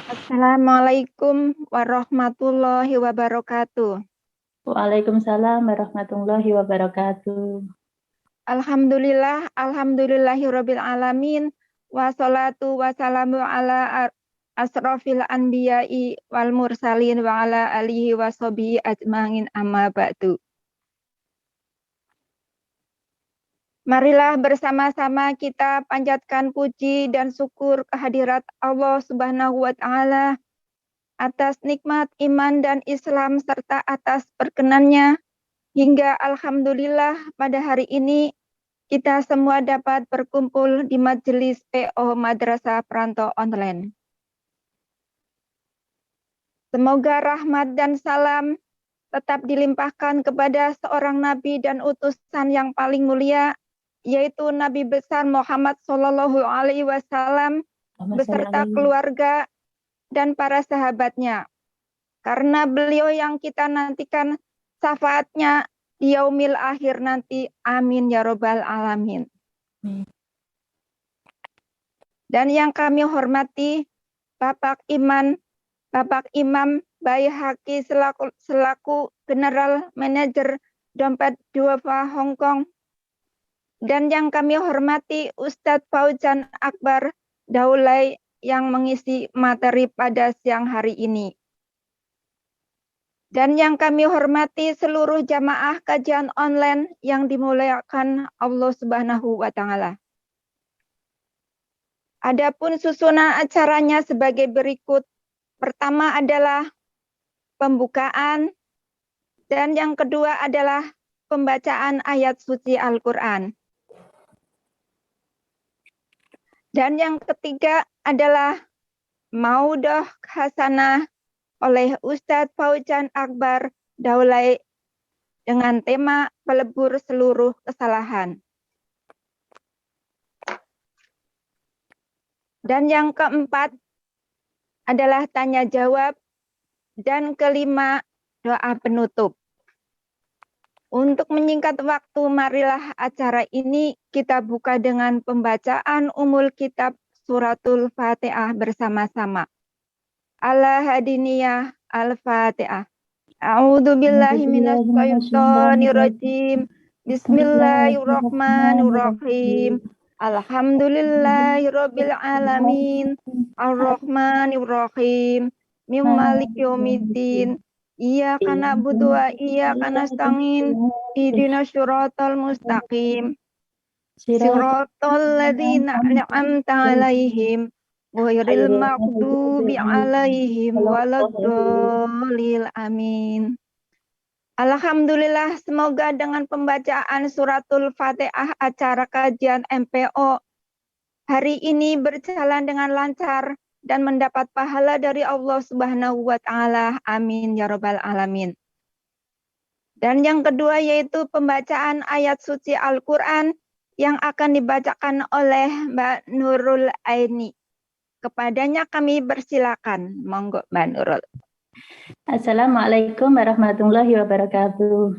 Assalamualaikum warahmatullahi wabarakatuh. Waalaikumsalam warahmatullahi wabarakatuh. Alhamdulillahirabbil alamin. Wassalatu wassalamu ala asrofil anbiya'i wal mursalin wa ala alihi washabihi ajmain amma ba'du. Marilah bersama-sama kita panjatkan puji dan syukur kehadirat Allah Subhanahu wa taala atas nikmat iman dan Islam serta atas perkenannya hingga alhamdulillah pada hari ini kita semua dapat berkumpul di majelis PO Madrasah Perantau Online. Semoga rahmat dan salam tetap dilimpahkan kepada seorang nabi dan utusan yang paling mulia, yaitu Nabi besar Muhammad Shallallahu Alaihi Wasallam beserta keluarga dan para sahabatnya. Karena beliau yang kita nantikan syafaatnya di yaumil akhir nanti. Amin ya robbal alamin. Dan yang kami hormati Bapak Imam Baihaqi selaku General Manager Dompet Duafa Hong Kong. Dan yang kami hormati Ustadz Fauzan Akbar Daulay yang mengisi materi pada siang hari ini. Dan yang kami hormati seluruh jamaah kajian online yang dimuliakan Allah Subhanahu wa taala. Adapun susunan acaranya sebagai berikut. Pertama adalah pembukaan dan yang kedua adalah pembacaan ayat suci Al-Qur'an. Dan yang ketiga adalah Maudah Hasanah oleh Ustadz Fauzan Akbar Daulay dengan tema pelebur seluruh kesalahan. Dan yang keempat adalah tanya jawab dan kelima doa penutup. Untuk menyingkat waktu, marilah acara ini kita buka dengan pembacaan umul kitab suratul Fatihah bersama-sama. Al-Hadiniyah Al-Fatihah. A'udzu billahi minasy syaithanir rajim. Bismillahirrahmanirrahim. Alhamdulillahirabbil alamin. Ar-Rahmanirrahim. Maliki yaumiddin. Iyyaka na'budu wa iyyaka nasta'in. Ihdinas siratal mustaqim. Siratal ladzina an'amta 'alaihim ghairil maghdubi 'alaihim waladdallin. Amin. Alhamdulillah, semoga dengan pembacaan suratul Fatihah acara kajian MPO hari ini berjalan dengan lancar dan mendapat pahala dari Allah Subhanahu wa taala. Amin ya rabbal alamin. Dan yang kedua yaitu pembacaan ayat suci Al-Qur'an yang akan dibacakan oleh Mbak Nurul Aini. Kepadanya kami persilakan. Monggo Mbak Nurul. Assalamualaikum warahmatullahi wabarakatuh.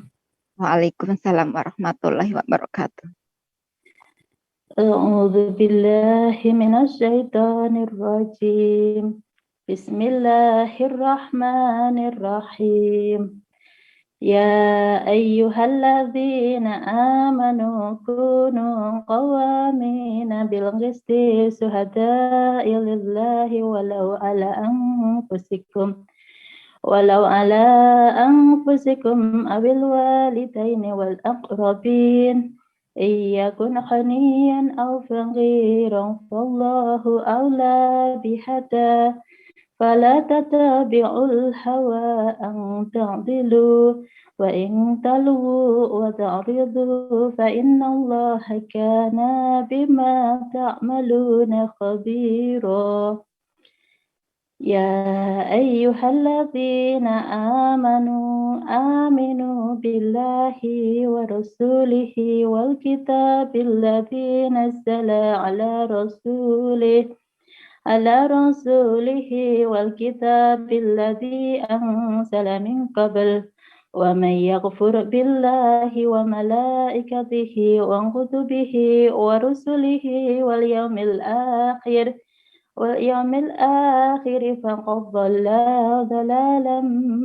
Waalaikumsalam warahmatullahi wabarakatuh. A'udzu billahi minasy syaithanir rajim. Bismillahirrahmanirrahim. Ya ayyuhalladzina amanu kunu qawamina bil qisti syuhada'a lillahi walau ala anfusikum awil walidaini wal aqrabin iyakun khaniyan aw faqiran fallahu awla bihada fala tatabi'ul hawa an ta'dilu wa in talu wa ta'ridu fa innallaha kana bima ta'maluna khabira. Ya ayyuhalladzina aminu billahi wa rasulihi wal kitabil ladzi nazzala ala rasulihi wal kitabil ladzi anzala min qabl wa man yaghfur billahi wa malaikatihi wa kutubihi wa rusulihi wal yawmil akhir واليوم الآخر فقد ضل ضلالا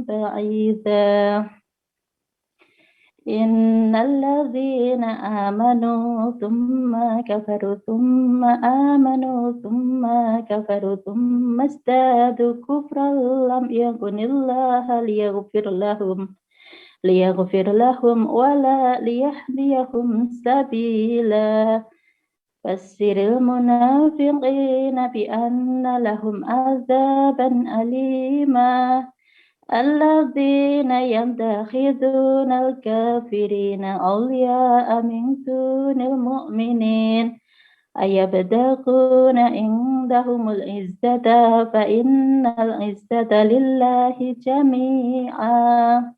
بعيدا إن الذين آمنوا ثم كفروا ثم آمنوا ثم كفروا ثم ازدادوا كفرا لم يكن الله ليغفر لهم ولا ليهديهم سبيلا بشر المنافقين بأن لهم عذابا أليما الذين يتخذون الكافرين أولياء من دون المؤمنين أيبتغون عندهم العزة فإن العزة لله جميعا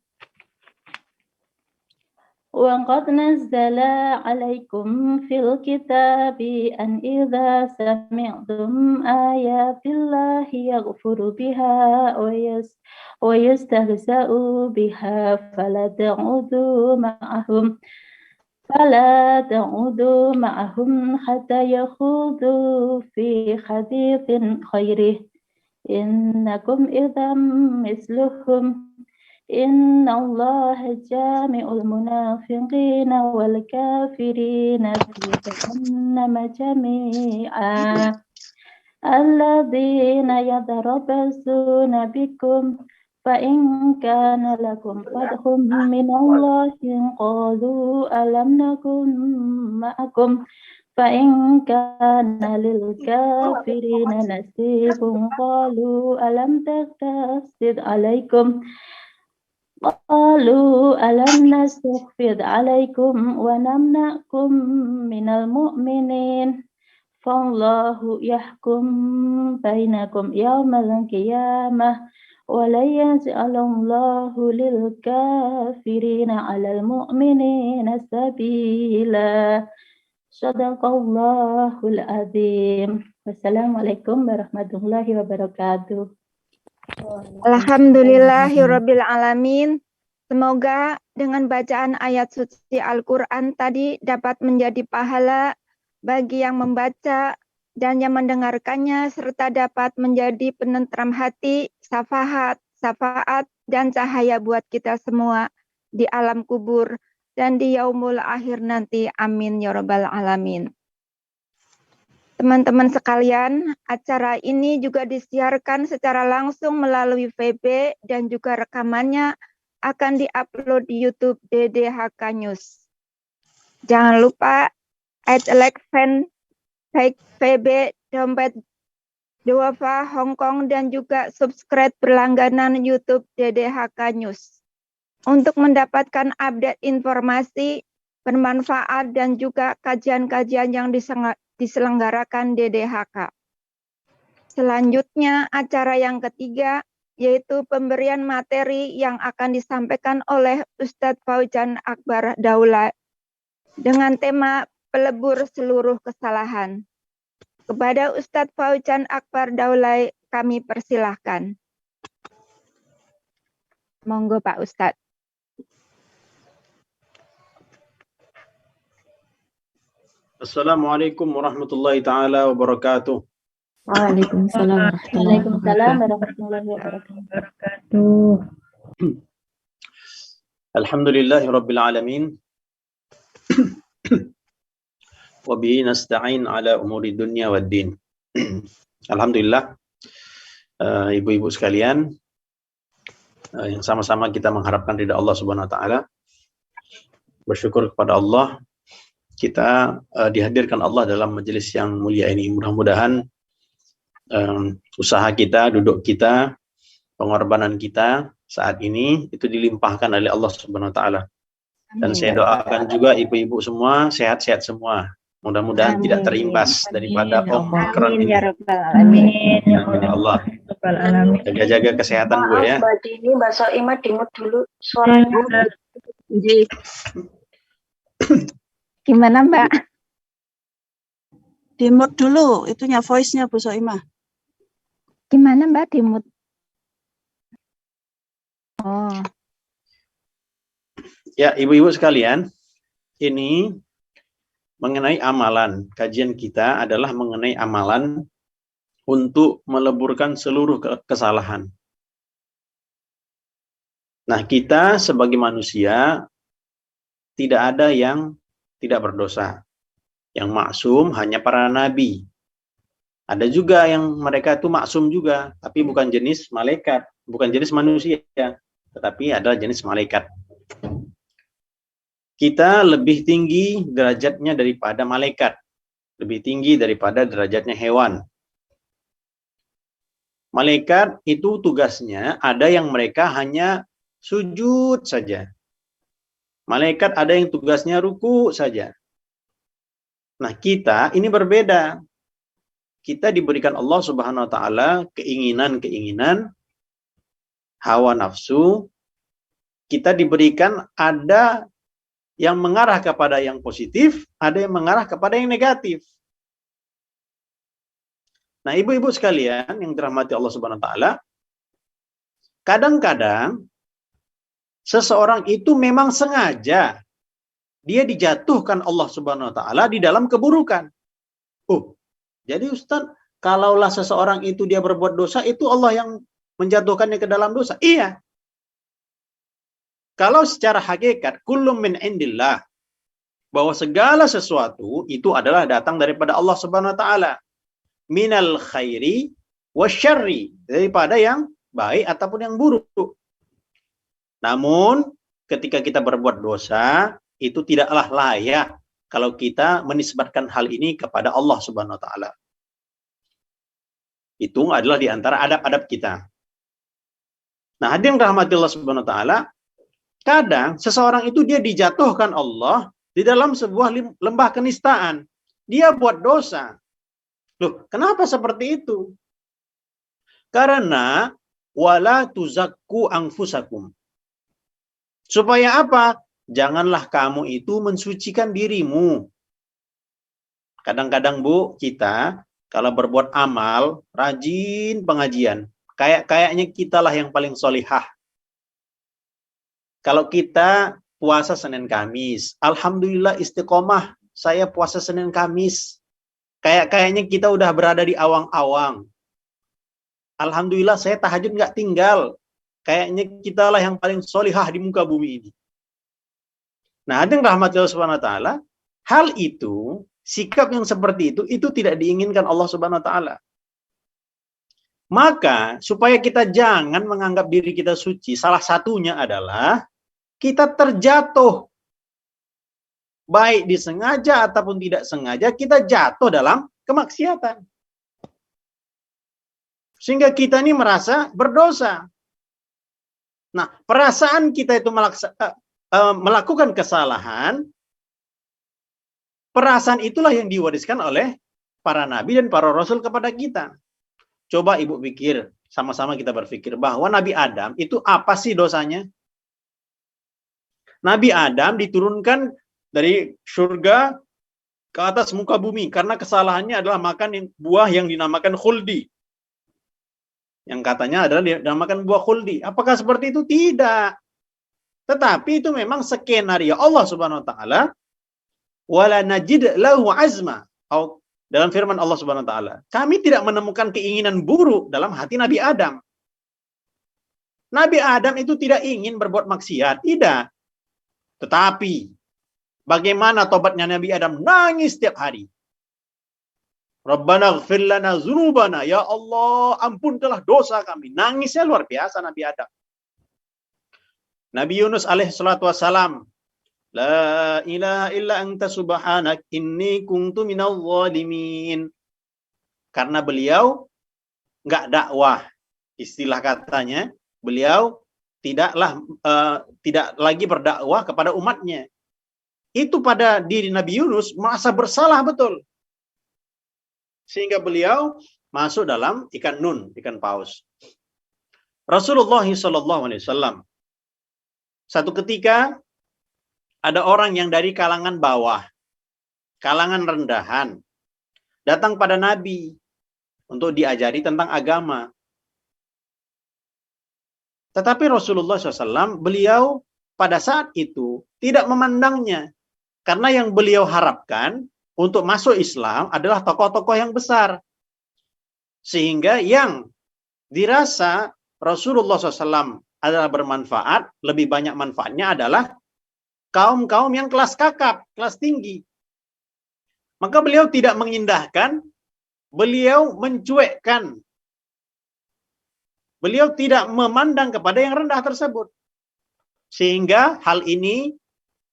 وقد نزل عليكم في الكتاب أن إذا سمعتم آيات الله يغفر بها ويستهزأ بها فلا تعودوا معهم حتى يخوضوا في حديث غيره إنكم إذا مثلهم إن الله جامع المنافقين والكافرين في جهنم جميعا الذين يتربصون بكم فإن كان لكم فتح من الله قالوا ألم نكن معكم فإن كان للكافرين نصيب قالوا ألم نستحوذ عليكم قالوا ألم نستحوذ عليكم ونمنعكم من المؤمنين فالله يحكم بينكم يوم القيامة ولا يجعل الله للكافرين على المؤمنين سبيلا صدق الله العظيم wassalamualaikum warahmatullahi wabarakatuh. Alhamdulillahirabbil alamin. Semoga dengan bacaan ayat suci Al-Qur'an tadi dapat menjadi pahala bagi yang membaca dan yang mendengarkannya serta dapat menjadi penentram hati, syafaat dan cahaya buat kita semua di alam kubur dan di yaumul akhir nanti. Amin ya rabbal alamin. Teman-teman sekalian, acara ini juga disiarkan secara langsung melalui VB dan juga rekamannya akan diupload di YouTube DDHK News. Jangan lupa like fan baik VB, Dompet Duafa, Hongkong dan juga subscribe berlangganan YouTube DDHK News untuk mendapatkan update informasi bermanfaat dan juga kajian-kajian yang diselenggarakan DDHK. Selanjutnya acara yang ketiga yaitu pemberian materi yang akan disampaikan oleh Ustadz Fauzan Akbar Daulay dengan tema pelebur seluruh kesalahan. Kepada Ustadz Fauzan Akbar Daulay kami persilahkan. Monggo Pak Ustadz. Assalamualaikum warahmatullahi taala wabarakatuh. Waalaikumsalam warahmatullahi wabarakatuh. Alhamdulillahi rabbil alamin. Wa bihi nasta'in ala umuri dunya waddin. Alhamdulillah, ibu-ibu sekalian, yang sama-sama kita mengharapkan ridha Allah Subhanahu wa taala. Bersyukur kepada Allah kita dihadirkan Allah dalam majelis yang mulia ini. Mudah-mudahan usaha kita, duduk kita, pengorbanan kita saat ini itu dilimpahkan oleh Allah Subhanahu wa taala. Dan saya doakan juga ibu-ibu semua sehat-sehat semua. Mudah-mudahan tidak terimbas daripada Omikron ini. Ya rabbal alamin. Amin ya Allah. Jaga-jaga kesehatan Bu ya. Mbak Dini, Mbak Soimah dimut dulu suaranya. Gimana Mbak? Dimut dulu itunya voice-nya Bu Soimah. Gimana Mbak dimut? Oh. Ya, ibu-ibu sekalian, ini mengenai amalan. Kajian kita adalah mengenai amalan untuk meleburkan seluruh kesalahan. Nah, kita sebagai manusia tidak ada yang tidak berdosa. Yang maksum hanya para nabi. Ada juga yang mereka itu maksum juga, tapi bukan jenis malaikat, bukan jenis manusia, tetapi adalah jenis malaikat. Kita lebih tinggi derajatnya daripada malaikat, lebih tinggi daripada derajatnya hewan. Malaikat itu tugasnya ada yang mereka hanya sujud saja. Malaikat ada yang tugasnya ruku saja. Nah, kita ini berbeda. Kita diberikan Allah Subhanahu wa taala keinginan-keinginan, hawa nafsu. Kita diberikan ada yang mengarah kepada yang positif, ada yang mengarah kepada yang negatif. Nah, ibu-ibu sekalian yang dirahmati Allah Subhanahu wa taala, kadang-kadang seseorang itu memang sengaja dia dijatuhkan Allah Subhanahu wa taala di dalam keburukan. Oh, jadi Ustaz, kalaulah seseorang itu dia berbuat dosa, itu Allah yang menjatuhkannya ke dalam dosa. Iya. Kalau secara hakikat, kullum min indillah, bahwa segala sesuatu itu adalah datang daripada Allah Subhanahu wa taala. Minal khairi wasyarri, daripada yang baik ataupun yang buruk. Namun, ketika kita berbuat dosa, itu tidaklah layak kalau kita menisbatkan hal ini kepada Allah Subhanahu wa taala. Itu adalah di antara adab-adab kita. Nah, hadirin rahmati Allah Subhanahu wa taala, kadang seseorang itu dia dijatuhkan Allah di dalam sebuah lembah kenistaan. Dia buat dosa. Loh, kenapa seperti itu? Karena wala tuzakku anfusakum. Supaya apa? Janganlah kamu itu mensucikan dirimu. Kadang-kadang Bu, kita kalau berbuat amal, rajin pengajian, kayaknya kitalah yang paling solihah. Kalau kita puasa Senin Kamis, alhamdulillah istiqomah, saya puasa Senin Kamis. Kayaknya kita udah berada di awang-awang. Alhamdulillah saya tahajud nggak tinggal. Kayaknya kitalah yang paling solihah di muka bumi ini. Nah, hadirin rahmatillah subhanahu wa ta'ala, hal itu, sikap yang seperti itu tidak diinginkan Allah Subhanahu wa taala. Maka, supaya kita jangan menganggap diri kita suci, salah satunya adalah kita terjatuh. Baik disengaja ataupun tidak sengaja, kita jatuh dalam kemaksiatan. Sehingga kita ini merasa berdosa. Nah, perasaan kita itu melakukan kesalahan, perasaan itulah yang diwariskan oleh para nabi dan para rasul kepada kita. Coba ibu pikir, sama-sama kita berpikir bahwa Nabi Adam itu apa sih dosanya? Nabi Adam diturunkan dari surga ke atas muka bumi karena kesalahannya adalah makan buah yang dinamakan khuldi. Yang katanya adalah dinamakan buah khuldi. Apakah seperti itu? Tidak. Tetapi itu memang skenario Allah Subhanahu wa taala. Wala najid lahu azma. Dalam firman Allah Subhanahu wa taala, kami tidak menemukan keinginan buruk dalam hati Nabi Adam. Nabi Adam itu tidak ingin berbuat maksiat, tidak. Tetapi bagaimana tobatnya Nabi Adam? Nangis setiap hari. Rabbana ighfir lana dzunubana, ya Allah, ampunkanlah dosa kami. Nangisnya luar biasa Nabi Adam. Nabi Yunus alaihi salatu wassalam, la ilaha illa anta subhanak inni kuntu minadh dhalimin. Karena beliau enggak dakwah. Istilah katanya, beliau tidak lagi berdakwah kepada umatnya. Itu pada diri Nabi Yunus merasa bersalah betul. Sehingga beliau masuk dalam ikan nun, ikan paus. Rasulullah SAW, satu ketika ada orang yang dari kalangan bawah, kalangan rendahan, datang pada Nabi untuk diajari tentang agama. Tetapi Rasulullah SAW, beliau pada saat itu tidak memandangnya. Karena yang beliau harapkan untuk masuk Islam adalah tokoh-tokoh yang besar. Sehingga yang dirasa Rasulullah SAW adalah bermanfaat, lebih banyak manfaatnya adalah kaum-kaum yang kelas kakap, kelas tinggi. Maka beliau tidak mengindahkan, beliau mencuekkan. Beliau tidak memandang kepada yang rendah tersebut. Sehingga hal ini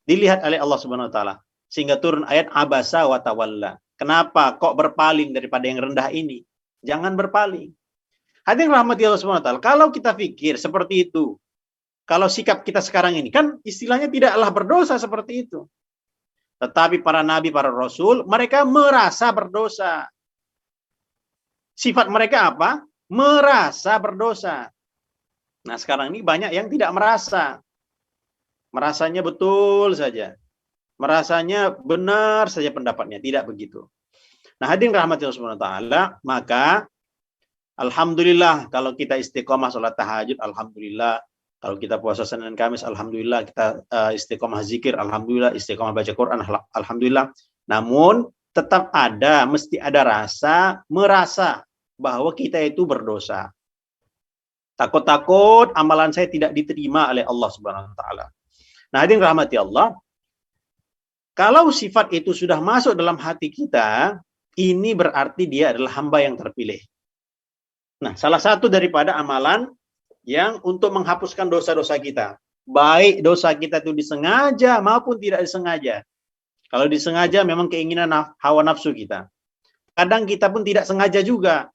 dilihat oleh Allah Subhanahu wa taala. Sehingga turun ayat abasa wa tawalla. Kenapa kok berpaling daripada yang rendah ini? Jangan berpaling. Hadirin rahmati Allah Subhanahu wa taala. Kalau kita pikir seperti itu, kalau sikap kita sekarang ini kan istilahnya tidaklah berdosa seperti itu. Tetapi para nabi, para rasul, mereka merasa berdosa. Sifat mereka apa? Merasa berdosa. Nah, sekarang ini banyak yang tidak merasa. Merasanya betul saja. Merasanya benar saja pendapatnya. Tidak begitu. Nah, hadirin rahmatillah subhanahu wa ta'ala, maka alhamdulillah kalau kita istiqomah sholat tahajud, alhamdulillah. Kalau kita puasa Senin Kamis, alhamdulillah. Kita istiqomah zikir, alhamdulillah. Istiqomah baca Quran, alhamdulillah. Namun tetap ada, mesti ada rasa, merasa bahwa kita itu berdosa. Takut-takut amalan saya tidak diterima oleh Allah Subhanahu wa taala. Nah, hadirin rahmati Allah, kalau sifat itu sudah masuk dalam hati kita, ini berarti dia adalah hamba yang terpilih. Nah, salah satu daripada amalan yang untuk menghapuskan dosa-dosa kita, baik dosa kita itu disengaja maupun tidak disengaja. Kalau disengaja memang keinginan hawa nafsu kita. Kadang kita pun tidak sengaja juga.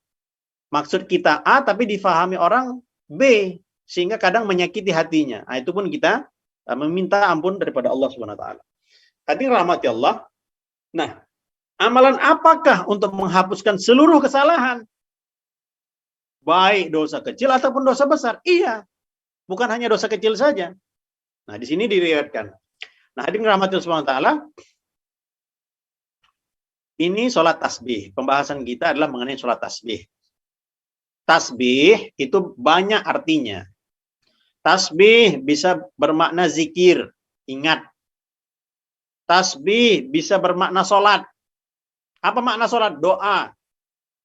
Maksud kita A tapi difahami orang B, sehingga kadang menyakiti hatinya. Nah, itu pun kita meminta ampun daripada Allah Subhanahu wa taala. Hadirin rahmati Allah. Nah, amalan apakah untuk menghapuskan seluruh kesalahan? Baik dosa kecil ataupun dosa besar. Iya. Bukan hanya dosa kecil saja. Nah, di sini diriwayatkan. Nah, hadirin rahmati Allah Subhanahu wa taala. Ini sholat tasbih. Pembahasan kita adalah mengenai sholat tasbih. Tasbih itu banyak artinya. Tasbih bisa bermakna zikir, ingat. Tasbih bisa bermakna sholat. Apa makna sholat? Doa.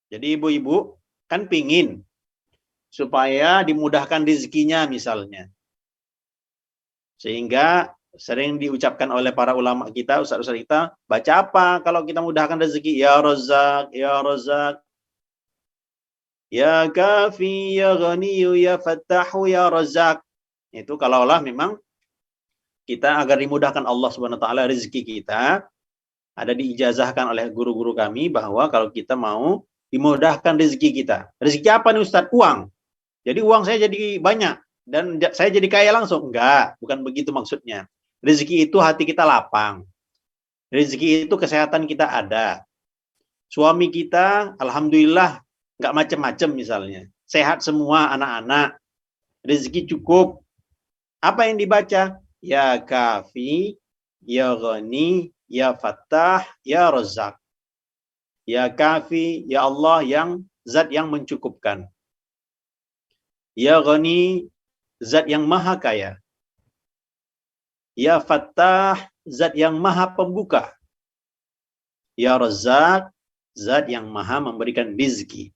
Jadi ibu-ibu kan pingin supaya dimudahkan rezekinya misalnya. Sehingga sering diucapkan oleh para ulama kita, ustaz-ustaz kita, baca apa kalau kita mudahkan rezeki? Ya Razzaq, ya Razzaq. Ya Kafi, ya Ghaniyu, ya Fattahu, ya Razzaq. Itu kalaulah memang kita agar dimudahkan Allah Subhanahu wa taala rezeki kita, ada diijazahkan oleh guru-guru kami bahwa kalau kita mau dimudahkan rezeki kita. Rezeki apa nih Ustaz? Uang. Jadi uang saya jadi banyak dan saya jadi kaya langsung. Enggak, bukan begitu maksudnya. Rezeki itu hati kita lapang. Rezeki itu kesehatan kita ada. Suami kita alhamdulillah nggak macam-macam misalnya. Sehat semua anak-anak. Rezeki cukup. Apa yang dibaca? Ya Kafi, ya Ghani, ya Fattah, ya Razzaq. Ya Kafi, ya Allah yang zat yang mencukupkan. Ya Ghani, zat yang maha kaya. Ya Fattah, zat yang maha pembuka. Ya Razzaq, zat yang maha memberikan rezeki.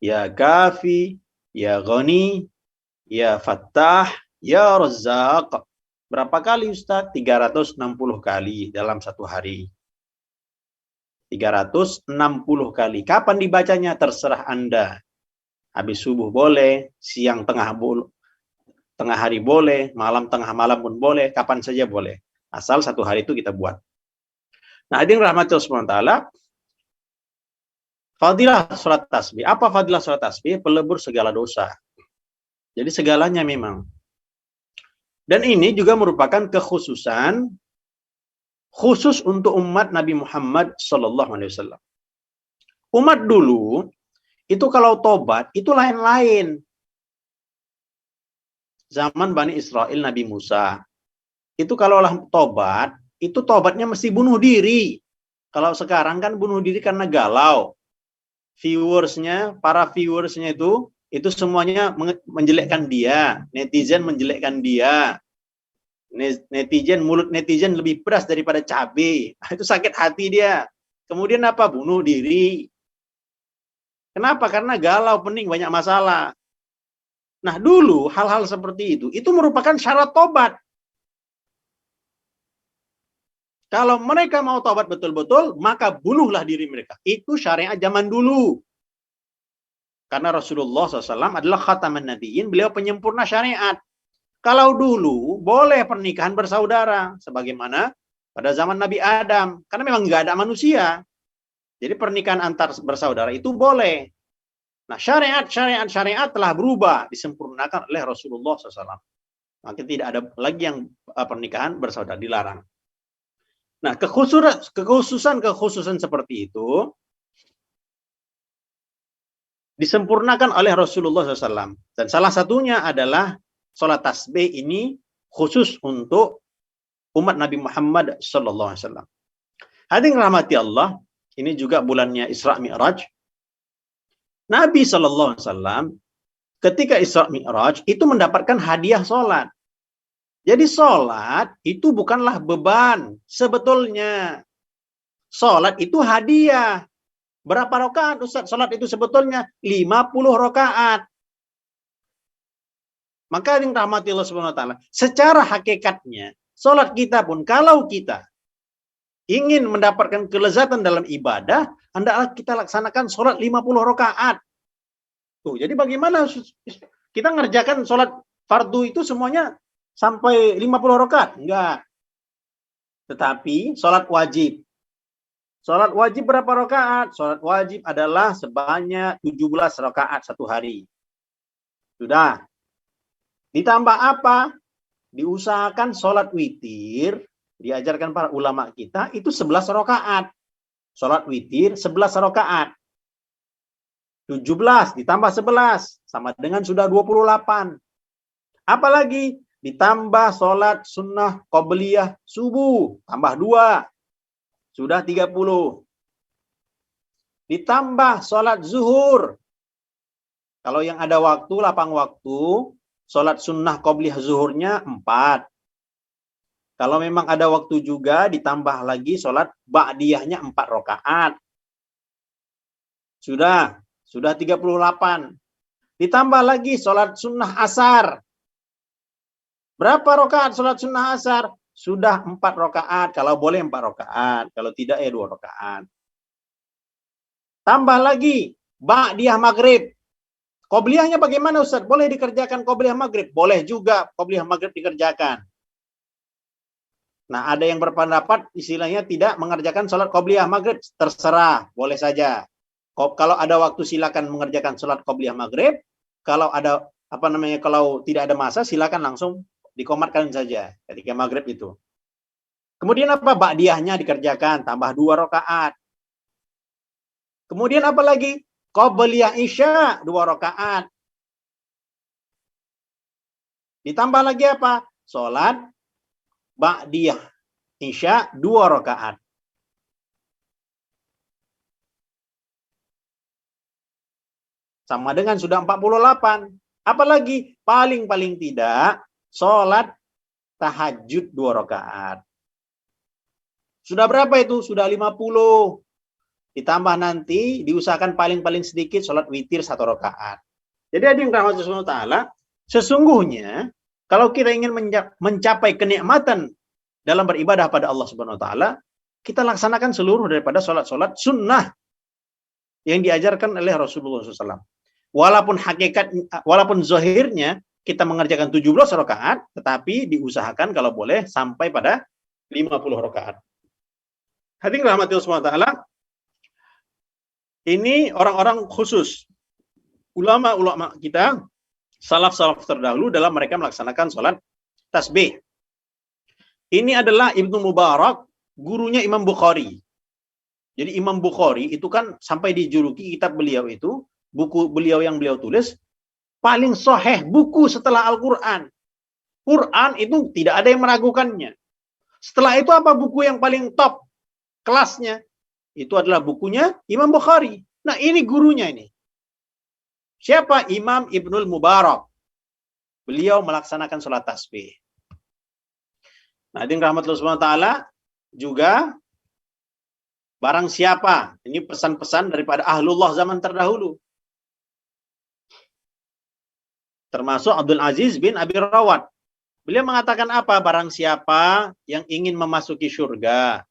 Ya Kafi, ya Ghani, ya Fattah, ya Razzaq. Berapa kali Ustaz? 360 kali dalam satu hari. 360 kali. Kapan dibacanya? Terserah Anda. Habis subuh boleh, siang tengah hari boleh, malam tengah malam pun boleh, kapan saja boleh. Asal satu hari itu kita buat. Nah, hadirin rahmatillah subhanahu wa ta'ala, fadilah sholat tasbih. Apa fadilah sholat tasbih? Pelebur segala dosa. Jadi segalanya memang. Dan ini juga merupakan kekhususan khusus untuk umat Nabi Muhammad SAW. Umat dulu itu kalau tobat itu lain-lain. Zaman Bani Israel Nabi Musa itu kalau tobat itu tobatnya mesti bunuh diri. Kalau sekarang kan bunuh diri karena galau. Para viewersnya itu semuanya menjelekkan dia. Netizen menjelekkan dia. Mulut netizen lebih pedas daripada cabai. Itu sakit hati dia. Kemudian apa? Bunuh diri. Kenapa? Karena galau, pening, banyak masalah. Nah, dulu hal-hal seperti itu merupakan syarat tobat. Kalau mereka mau tobat betul-betul, maka bunuhlah diri mereka. Itu syariat zaman dulu. Karena Rasulullah SAW adalah khataman nabiyyin, beliau penyempurna syariat. Kalau dulu, boleh pernikahan bersaudara. Sebagaimana pada zaman Nabi Adam. Karena memang nggak ada manusia. Jadi pernikahan antar bersaudara itu boleh. Nah, syariat telah berubah, disempurnakan oleh Rasulullah SAW. Maka tidak ada lagi yang pernikahan bersaudara, dilarang. Nah, kekhususan seperti itu disempurnakan oleh Rasulullah SAW. Dan salah satunya adalah sholat tasbih ini khusus untuk umat Nabi Muhammad SAW. Hadirin rahmati Allah, ini juga bulannya Isra Mi'raj. Nabi SAW ketika Isra Mi'raj itu mendapatkan hadiah sholat. Jadi sholat itu bukanlah beban sebetulnya. Sholat itu hadiah. Berapa rakaat Ustaz? Sholat itu sebetulnya 50 rakaat. Maka yang rahmati Allah Subhanahu wa taala, secara hakikatnya sholat kita pun kalau kita ingin mendapatkan kelezatan dalam ibadah, hendaklah kita laksanakan sholat 50 rakaat. Tuh, jadi bagaimana kita ngerjakan sholat fardu itu semuanya sampai 50 rakaat? Enggak. Tetapi sholat wajib. Sholat wajib berapa rakaat? Sholat wajib adalah sebanyak 17 rakaat satu hari. Sudah. Ditambah apa? Diusahakan sholat witir, diajarkan para ulama kita, itu 11 rakaat. Sholat witir 11 rakaat. 17 ditambah 11, sama dengan sudah 28. Apalagi ditambah sholat sunnah qobliyah subuh, tambah 2. Sudah 30. Ditambah sholat zuhur. Kalau yang ada waktu, lapang waktu, sholat sunnah qobliyah zuhurnya 4. Kalau memang ada waktu juga, ditambah lagi sholat ba'diyahnya 4 rakaat. Sudah 38. Ditambah lagi sholat sunnah asar. Berapa rakaat sholat sunnah asar? Sudah 4 rakaat, kalau boleh 4 rakaat, kalau tidak ya 2 rakaat. Tambah lagi ba'diyah maghrib. Qobliyahnya bagaimana Ustaz? Boleh dikerjakan qobliyah maghrib? Boleh juga qobliyah maghrib dikerjakan. Nah, ada yang berpendapat istilahnya tidak mengerjakan sholat qobliyah maghrib, terserah, boleh saja. Kalau ada waktu silakan mengerjakan sholat qobliyah maghrib. Kalau ada kalau tidak ada masa silakan langsung dikomatkan saja ketika maghrib itu. Kemudian apa? Ba'diyahnya dikerjakan, tambah 2 rakaat. Kemudian apa lagi? Qobliyah isya 2 rakaat. Ditambah lagi apa? Sholat ba'diyah isya 2 rakaat. Sama dengan sudah 48. Apalagi paling tidak sholat tahajud 2 rakaat. Sudah berapa itu? Sudah 50. Ditambah nanti diusahakan paling sedikit sholat witir 1 rakaat. Jadi ada yang rahmat Allah Ta'ala, sesungguhnya kalau kita ingin mencapai kenikmatan dalam beribadah pada Allah Subhanahu wa taala, kita laksanakan seluruh daripada sholat-sholat sunnah yang diajarkan oleh Rasulullah SAW. Walaupun zahirnya kita mengerjakan 17 rakaat, tetapi diusahakan kalau boleh sampai pada 50 rakaat. Hadirin rahmatillah subhanahu wa ta'ala, ini orang-orang khusus. Ulama-ulama kita, salaf-salaf terdahulu dalam mereka melaksanakan sholat tasbih. Ini adalah Ibnu Mubarak, gurunya Imam Bukhari. Jadi Imam Bukhari itu kan sampai dijuluki kitab beliau itu, buku beliau yang beliau tulis, paling sahih buku setelah Al-Quran. Quran itu tidak ada yang meragukannya. Setelah itu apa buku yang paling top kelasnya? Itu adalah bukunya Imam Bukhari. Nah ini gurunya ini. Siapa? Imam Ibnul Mubarak. Beliau melaksanakan sholat tasbih. Nah, din rahmatullah subhanahu wa ta'ala juga Barang siapa, ini pesan-pesan daripada ahlullah zaman terdahulu. Termasuk Abdul Aziz bin Abi Rawat. Beliau mengatakan apa? Barang siapa yang ingin memasuki surga,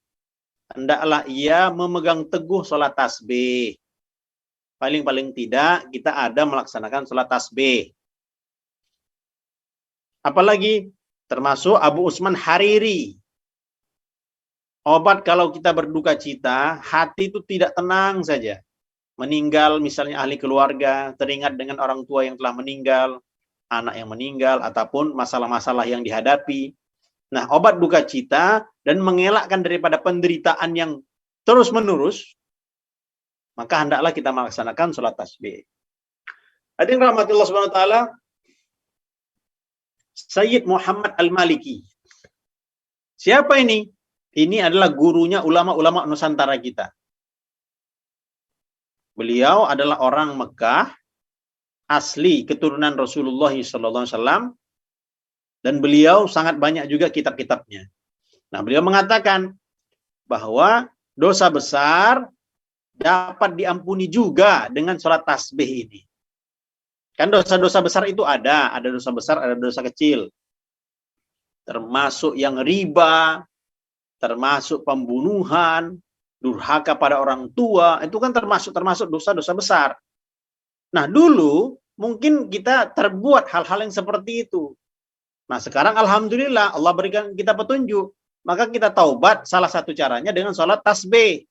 hendaklah ia memegang teguh sholat tasbih. Paling-paling tidak kita ada melaksanakan sholat tasbih. Apalagi termasuk Abu Usman Hariri. Obat kalau kita berduka cita, hati itu tidak tenang saja. Meninggal misalnya ahli keluarga, teringat dengan orang tua yang telah meninggal, anak yang meninggal, ataupun masalah-masalah yang dihadapi. Nah, obat duka cita dan mengelakkan daripada penderitaan yang terus-menerus, maka hendaklah kita melaksanakan sholat tasbih. Hadirin rahmatullah subhanahu wa ta'ala, Sayyid Muhammad Al-Maliki. Siapa ini? Ini adalah gurunya ulama-ulama Nusantara kita. Beliau adalah orang Mekah, asli keturunan Rasulullah SAW, dan beliau sangat banyak juga kitab-kitabnya. Nah, beliau mengatakan bahwa dosa besar dapat diampuni juga dengan sholat tasbih ini. Kan dosa-dosa besar itu ada dosa besar, ada dosa kecil. Termasuk yang riba, termasuk pembunuhan, durhaka pada orang tua, itu kan termasuk dosa-dosa besar. Nah, dulu mungkin kita terbuat hal-hal yang seperti itu. Nah, sekarang alhamdulillah Allah berikan kita petunjuk. Maka kita taubat, salah satu caranya dengan sholat tasbih.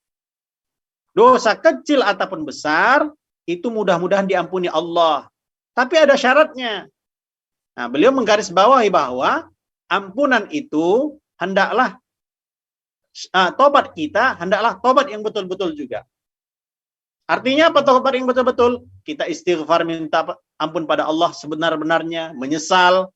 Dosa kecil ataupun besar, itu mudah-mudahan diampuni Allah. Tapi ada syaratnya. Nah, beliau menggarisbawahi bahwa ampunan itu hendaklah tobat kita, hendaklah tobat yang betul-betul juga. Artinya apa tobat yang betul-betul? Kita istighfar, minta ampun pada Allah sebenar-benarnya, menyesal.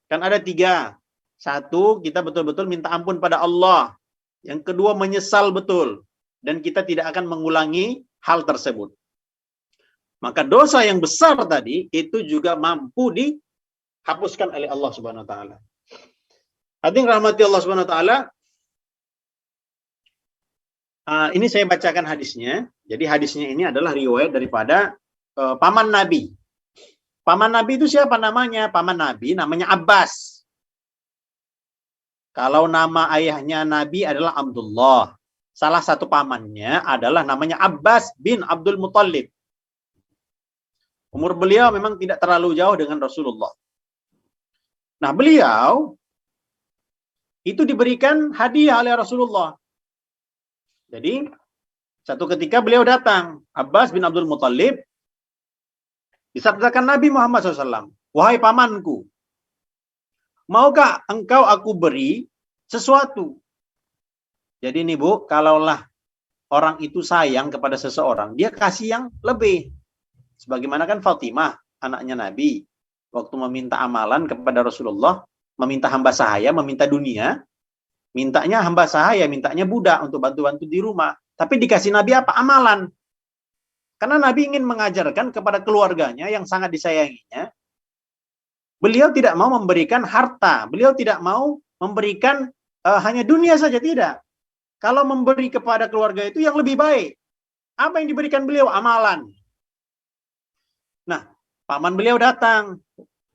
Kan ada 3. 1, kita betul-betul minta ampun pada Allah. Yang kedua, menyesal betul. Dan kita tidak akan mengulangi hal tersebut. Maka dosa yang besar tadi, itu juga mampu dihapuskan oleh Allah Subhanahu Wa Ta'ala. Hadirin rahmati Allah Subhanahu Wa Ta'ala, ini saya bacakan hadisnya. Jadi hadisnya ini adalah riwayat daripada paman Nabi. Paman Nabi itu siapa namanya? Paman Nabi namanya Abbas. Kalau nama ayahnya Nabi adalah Abdullah. Salah satu pamannya adalah namanya Abbas bin Abdul Muttalib. Umur beliau memang tidak terlalu jauh dengan Rasulullah. Nah, beliau itu diberikan hadiah oleh Rasulullah. Jadi, satu ketika beliau datang, Abbas bin Abdul Muttalib, disabdakan Nabi Muhammad SAW, "Wahai pamanku, maukah engkau aku beri sesuatu?" Jadi nih Bu, kalaulah orang itu sayang kepada seseorang, dia kasih yang lebih. Sebagaimana kan Fatimah, anaknya Nabi, waktu meminta amalan kepada Rasulullah, meminta hamba sahaya, meminta dunia, mintanya hamba sahaya, mintanya budak untuk bantu-bantu di rumah. Tapi dikasih Nabi apa? Amalan. Karena Nabi ingin mengajarkan kepada keluarganya yang sangat disayanginya, beliau tidak mau memberikan harta, beliau tidak mau memberikan hanya dunia saja, tidak. Kalau memberi kepada keluarga itu yang lebih baik. Apa yang diberikan beliau? Amalan. Nah, paman beliau datang.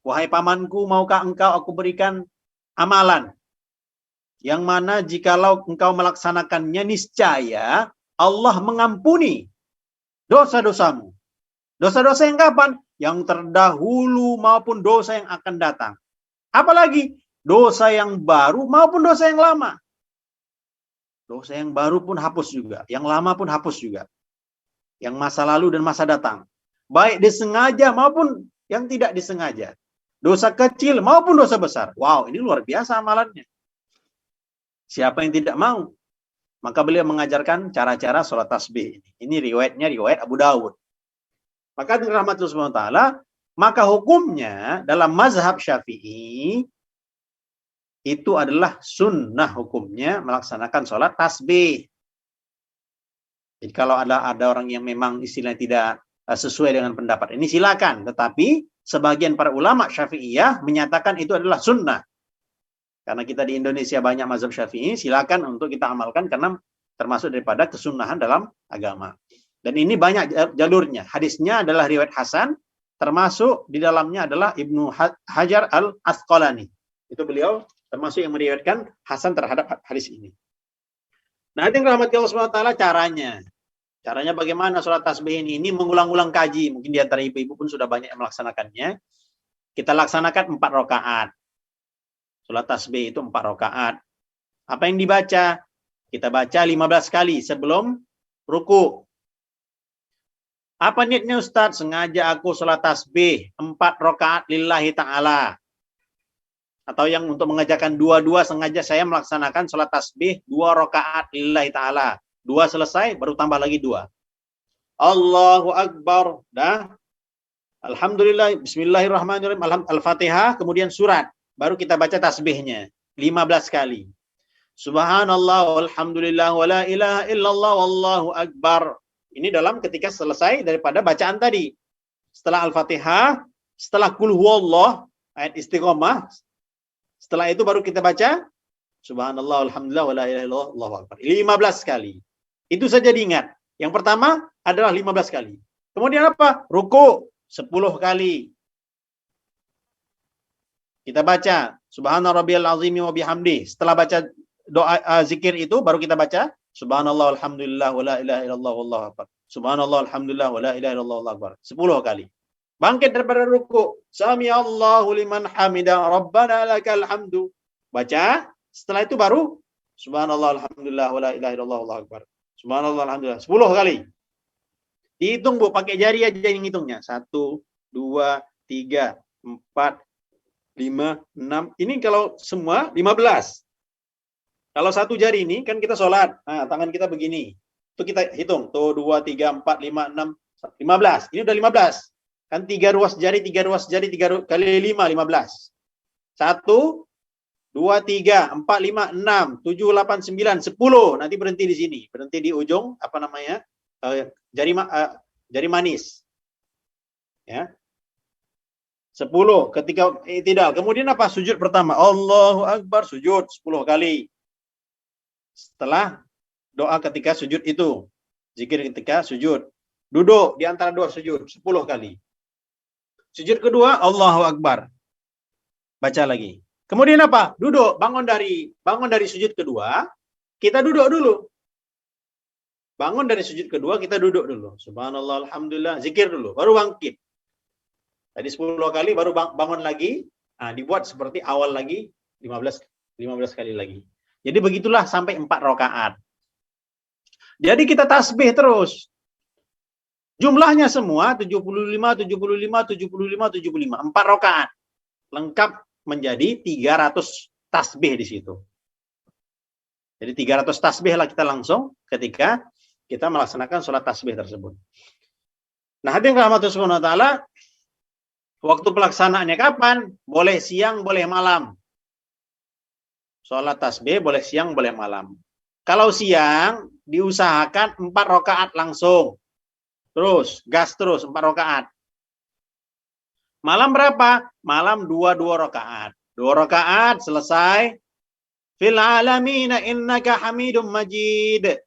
"Wahai pamanku, maukah engkau aku berikan amalan? Yang mana jikalau engkau melaksanakannya, niscaya Allah mengampuni dosa-dosamu." Dosa-dosa yang kapan? Yang terdahulu maupun dosa yang akan datang. Apalagi dosa yang baru maupun dosa yang lama. Dosa yang baru pun hapus juga, yang lama pun hapus juga. Yang masa lalu dan masa datang. Baik disengaja maupun yang tidak disengaja. Dosa kecil maupun dosa besar. Wow, ini luar biasa amalannya. Siapa yang tidak mau? Maka beliau mengajarkan cara-cara sholat tasbih. Ini riwayatnya riwayat Abu Dawud. Maka rahmatullah subhanahu wa ta'ala, maka hukumnya dalam mazhab Syafi'i itu adalah sunnah hukumnya melaksanakan sholat tasbih. Jadi kalau ada orang yang memang istilahnya tidak sesuai dengan pendapat ini, silakan. Tetapi sebagian para ulama Syafi'iyah menyatakan itu adalah sunnah. Karena kita di Indonesia banyak mazhab Syafi'i, silakan untuk kita amalkan karena termasuk daripada kesunahan dalam agama. Dan ini banyak jalurnya. Hadisnya adalah riwayat Hasan, termasuk di dalamnya adalah Ibnu Hajar Al-Asqalani. Itu beliau termasuk yang meriwayatkan Hasan terhadap hadis ini. Nah, yang rahmat Allah SWT caranya. Caranya bagaimana sholat tasbih ini mengulang-ulang kaji. Mungkin di antara ibu-ibu pun sudah banyak yang melaksanakannya. Kita laksanakan 4 rakaat. Sholat tasbih itu 4 rakaat. Apa yang dibaca? Kita baca 15 kali sebelum ruku. Apa niatnya Ustadz? Sengaja aku sholat tasbih 4 rakaat lillahi ta'ala. Atau yang untuk mengajarkan 2-2, sengaja saya melaksanakan sholat tasbih 2 rakaat lillahi ta'ala. 2 selesai, baru tambah lagi 2. Allahu Akbar. Dah. Alhamdulillah, bismillahirrahmanirrahim, Al-Fatihah, kemudian surat. Baru kita baca tasbihnya 15 kali. Subhanallah, walhamdulillah, wa la ilaha illallah, wallahu akbar. Ini dalam ketika selesai daripada bacaan tadi. Setelah Al-Fatihah, setelah Qul huwallah, ayat istiqomah, setelah itu baru kita baca Subhanallah, alhamdulillah, wa la ilaha illallah, wallahu akbar. 15 kali. Itu saja diingat. Yang pertama adalah 15 kali. Kemudian apa? Ruku 10 kali. Kita baca Subhana rabbiyal azimi wa bihamdi. Setelah baca doa zikir itu baru kita baca Subhanallah alhamdulillah wa la ilaha illallah wallahu akbar. Subhanallah alhamdulillah wa la ilaha illallah wallahu akbar. 10 kali. Bangkit daripada ruku. Sami Allahu liman hamida rabbana lakal hamdu. Baca. Setelah itu baru Subhanallah alhamdulillah wa la ilaha illallah wallahu akbar. Subhanallah alhamdulillah. 10 kali. Dihitung Bu, pakai jari aja yang ngitungnya. 1, 2, 3, 4, 5, 6. Ini kalau semua 15. Kalau satu jari ini kan kita sholat. Nah, tangan kita begini. Itu kita hitung. Tuh 2, 3, 4, 5, 6, 15. Ini udah 15. Kan 3 ruas jari, 3 ruas jari, 3 kali 5, 15. 1, 2, 3, 4, 5, 6, 7, 8, 9, 10. Nanti berhenti di sini. Berhenti di ujung, apa namanya, jari manis. Ya. 10 ketika i'tidal. Kemudian apa? Sujud pertama. Allahu Akbar, sujud 10 kali. Setelah doa ketika sujud itu. Zikir ketika sujud. Duduk di antara 2 sujud 10 kali. Sujud kedua, Allahu Akbar. Baca lagi. Kemudian apa? Duduk, bangun dari sujud kedua, kita duduk dulu. Bangun dari sujud kedua, kita duduk dulu. Subhanallah, alhamdulillah, zikir dulu, baru bangkit. Tadi 10 kali, baru bangun lagi. Nah, dibuat seperti awal lagi, 15 kali lagi. Jadi begitulah sampai 4 rakaat. Jadi kita tasbih terus. Jumlahnya semua 75, 75, 75, 75. 4 rakaat. Lengkap menjadi 300 tasbih di situ. Jadi 300 tasbih lah kita langsung ketika kita melaksanakan sholat tasbih tersebut. Nah, hadirin rahmatus subhanahu wa ta'ala, waktu pelaksanaannya kapan? Boleh siang, boleh malam. Sholat tasbih boleh siang, boleh malam. Kalau siang, diusahakan 4 rakaat langsung. Terus, gas terus, 4 rakaat. Malam berapa? Malam 2 rakaat. 2 rakaat selesai. Fil alamina innaka hamidum majid.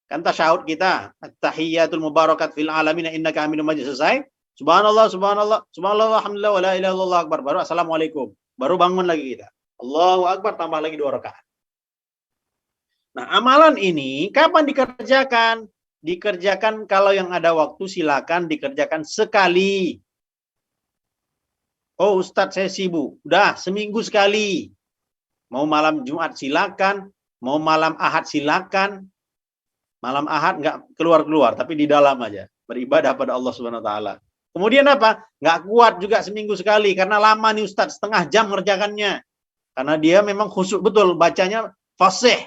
Kan tasyahud kita. At-tahiyyatul mubarakat fil alamina innaka hamidum majid. Selesai. Subhanallah, subhanallah, subhanallah, alhamdulillah, wa la ilaha illallah akbar. Baru assalamualaikum. Baru bangun lagi kita. Allahu akbar, tambah lagi 2 rakaat. Nah, amalan ini kapan dikerjakan? Dikerjakan kalau yang ada waktu, silakan dikerjakan sekali. Oh Ustadz, saya sibuk. Udah, seminggu sekali. Mau malam Jumat silakan, mau malam Ahad silakan. Malam Ahad nggak keluar-keluar, tapi di dalam aja. Beribadah pada Allah Subhanahu wa taala. Kemudian apa? Nggak kuat juga seminggu sekali karena lama nih Ustadz, setengah jam ngerjakannya. Karena dia memang khusyuk betul, bacanya fasih.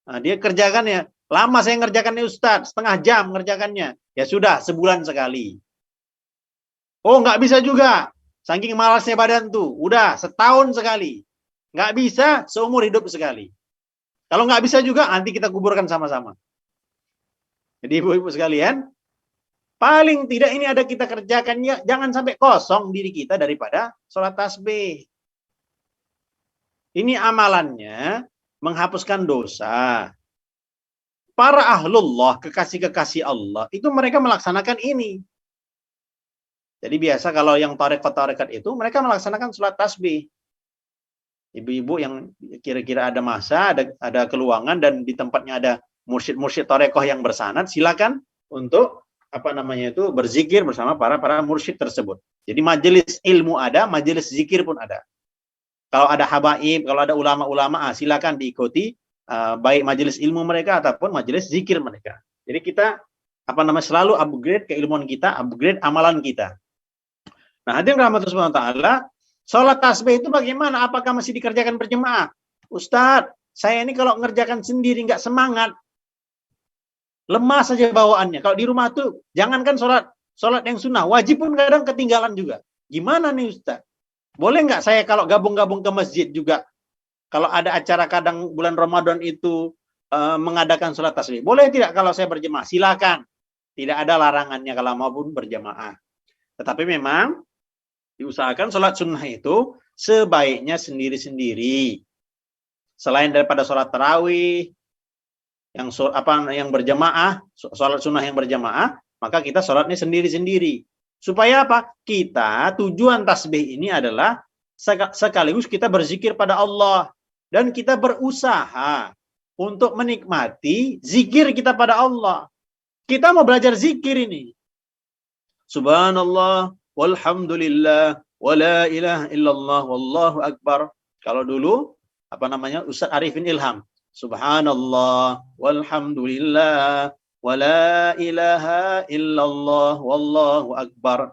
Nah, dia kerjakannya. Lama saya ngerjakannya Ustadz, setengah jam ngerjakannya. Ya sudah, sebulan sekali. Oh, nggak bisa juga. Saking malasnya badan tuh, udah setahun sekali. Nggak bisa, seumur hidup sekali. Kalau nggak bisa juga, nanti kita kuburkan sama-sama. Jadi ibu-ibu sekalian, paling tidak ini ada kita kerjakan, ya, jangan sampai kosong diri kita daripada sholat tasbih. Ini amalannya menghapuskan dosa. para ahlullah, kekasih-kekasih Allah, itu mereka melaksanakan ini. Jadi biasa kalau yang tarekat-tarekat itu, mereka melaksanakan sholat tasbih. Ibu-ibu yang kira-kira ada masa, ada keluangan, dan di tempatnya ada mursyid-mursyid tarekoh yang bersanad, silakan untuk berzikir bersama para mursyid tersebut. Jadi majelis ilmu ada, majelis zikir pun ada. Kalau ada habaib, kalau ada ulama-ulama, silakan diikuti, baik majelis ilmu mereka ataupun majelis zikir mereka. Jadi kita selalu upgrade keilmuan kita, upgrade amalan kita. Nah, hadirin rahmatullah subhanahu wa ta'ala, sholat tasbih itu bagaimana? Apakah masih dikerjakan berjemaah? Ustadz, saya ini kalau ngerjakan sendiri nggak semangat, lemah saja bawaannya. Kalau di rumah tuh, jangankan sholat yang sunnah, wajib pun kadang ketinggalan juga. Gimana nih Ustadz? Boleh nggak saya kalau gabung-gabung ke masjid juga? Kalau ada acara kadang bulan Ramadan itu mengadakan sholat tasbih. Boleh tidak kalau saya berjemaah? Silakan. Tidak ada larangannya kalau maupun berjemaah. Tetapi memang diusahakan sholat sunnah itu sebaiknya sendiri-sendiri. Selain daripada sholat tarawih, yang berjamaah, sholat sunnah yang berjamaah, maka kita sholatnya sendiri-sendiri. Supaya apa? Tujuan tasbih ini adalah sekaligus kita berzikir pada Allah. Dan kita berusaha untuk menikmati zikir kita pada Allah. Kita mau belajar zikir ini. Subhanallah, walhamdulillah, wala ilaha illallah, wallahu akbar. Kalau dulu, Ustaz Arifin Ilham. Subhanallah, walhamdulillah, wala ilaha illallah, wallahu akbar.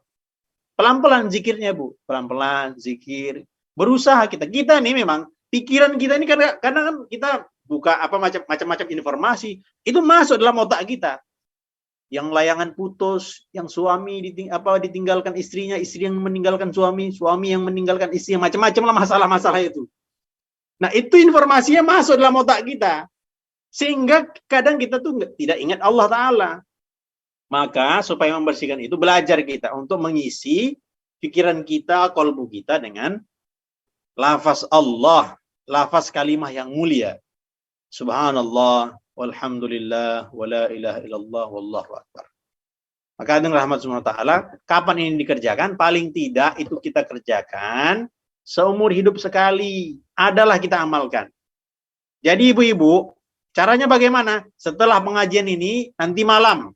Pelan-pelan zikirnya, Bu. Pelan-pelan zikir. Berusaha kita nih memang, pikiran kita ini kadang kan kita buka macam-macam informasi, itu masuk dalam otak kita. Yang layangan putus, yang suami ditinggalkan istrinya, istri yang meninggalkan suami yang meninggalkan istri, macam-macam lah masalah-masalah itu. Nah, itu informasinya masuk dalam otak kita. Sehingga kadang kita tuh tidak ingat Allah Ta'ala. Maka supaya membersihkan itu, belajar kita untuk mengisi pikiran kita, kolbu kita dengan lafaz Allah, lafaz kalimah yang mulia. Subhanallah, walhamdulillah, wala ilaha illallah, wallahu akbar. Maka dengan rahmat subhanahu wa ta'ala, kapan ini dikerjakan? Paling tidak itu kita kerjakan seumur hidup sekali. Adalah kita amalkan. Jadi ibu-ibu, caranya bagaimana? Setelah pengajian ini, nanti malam.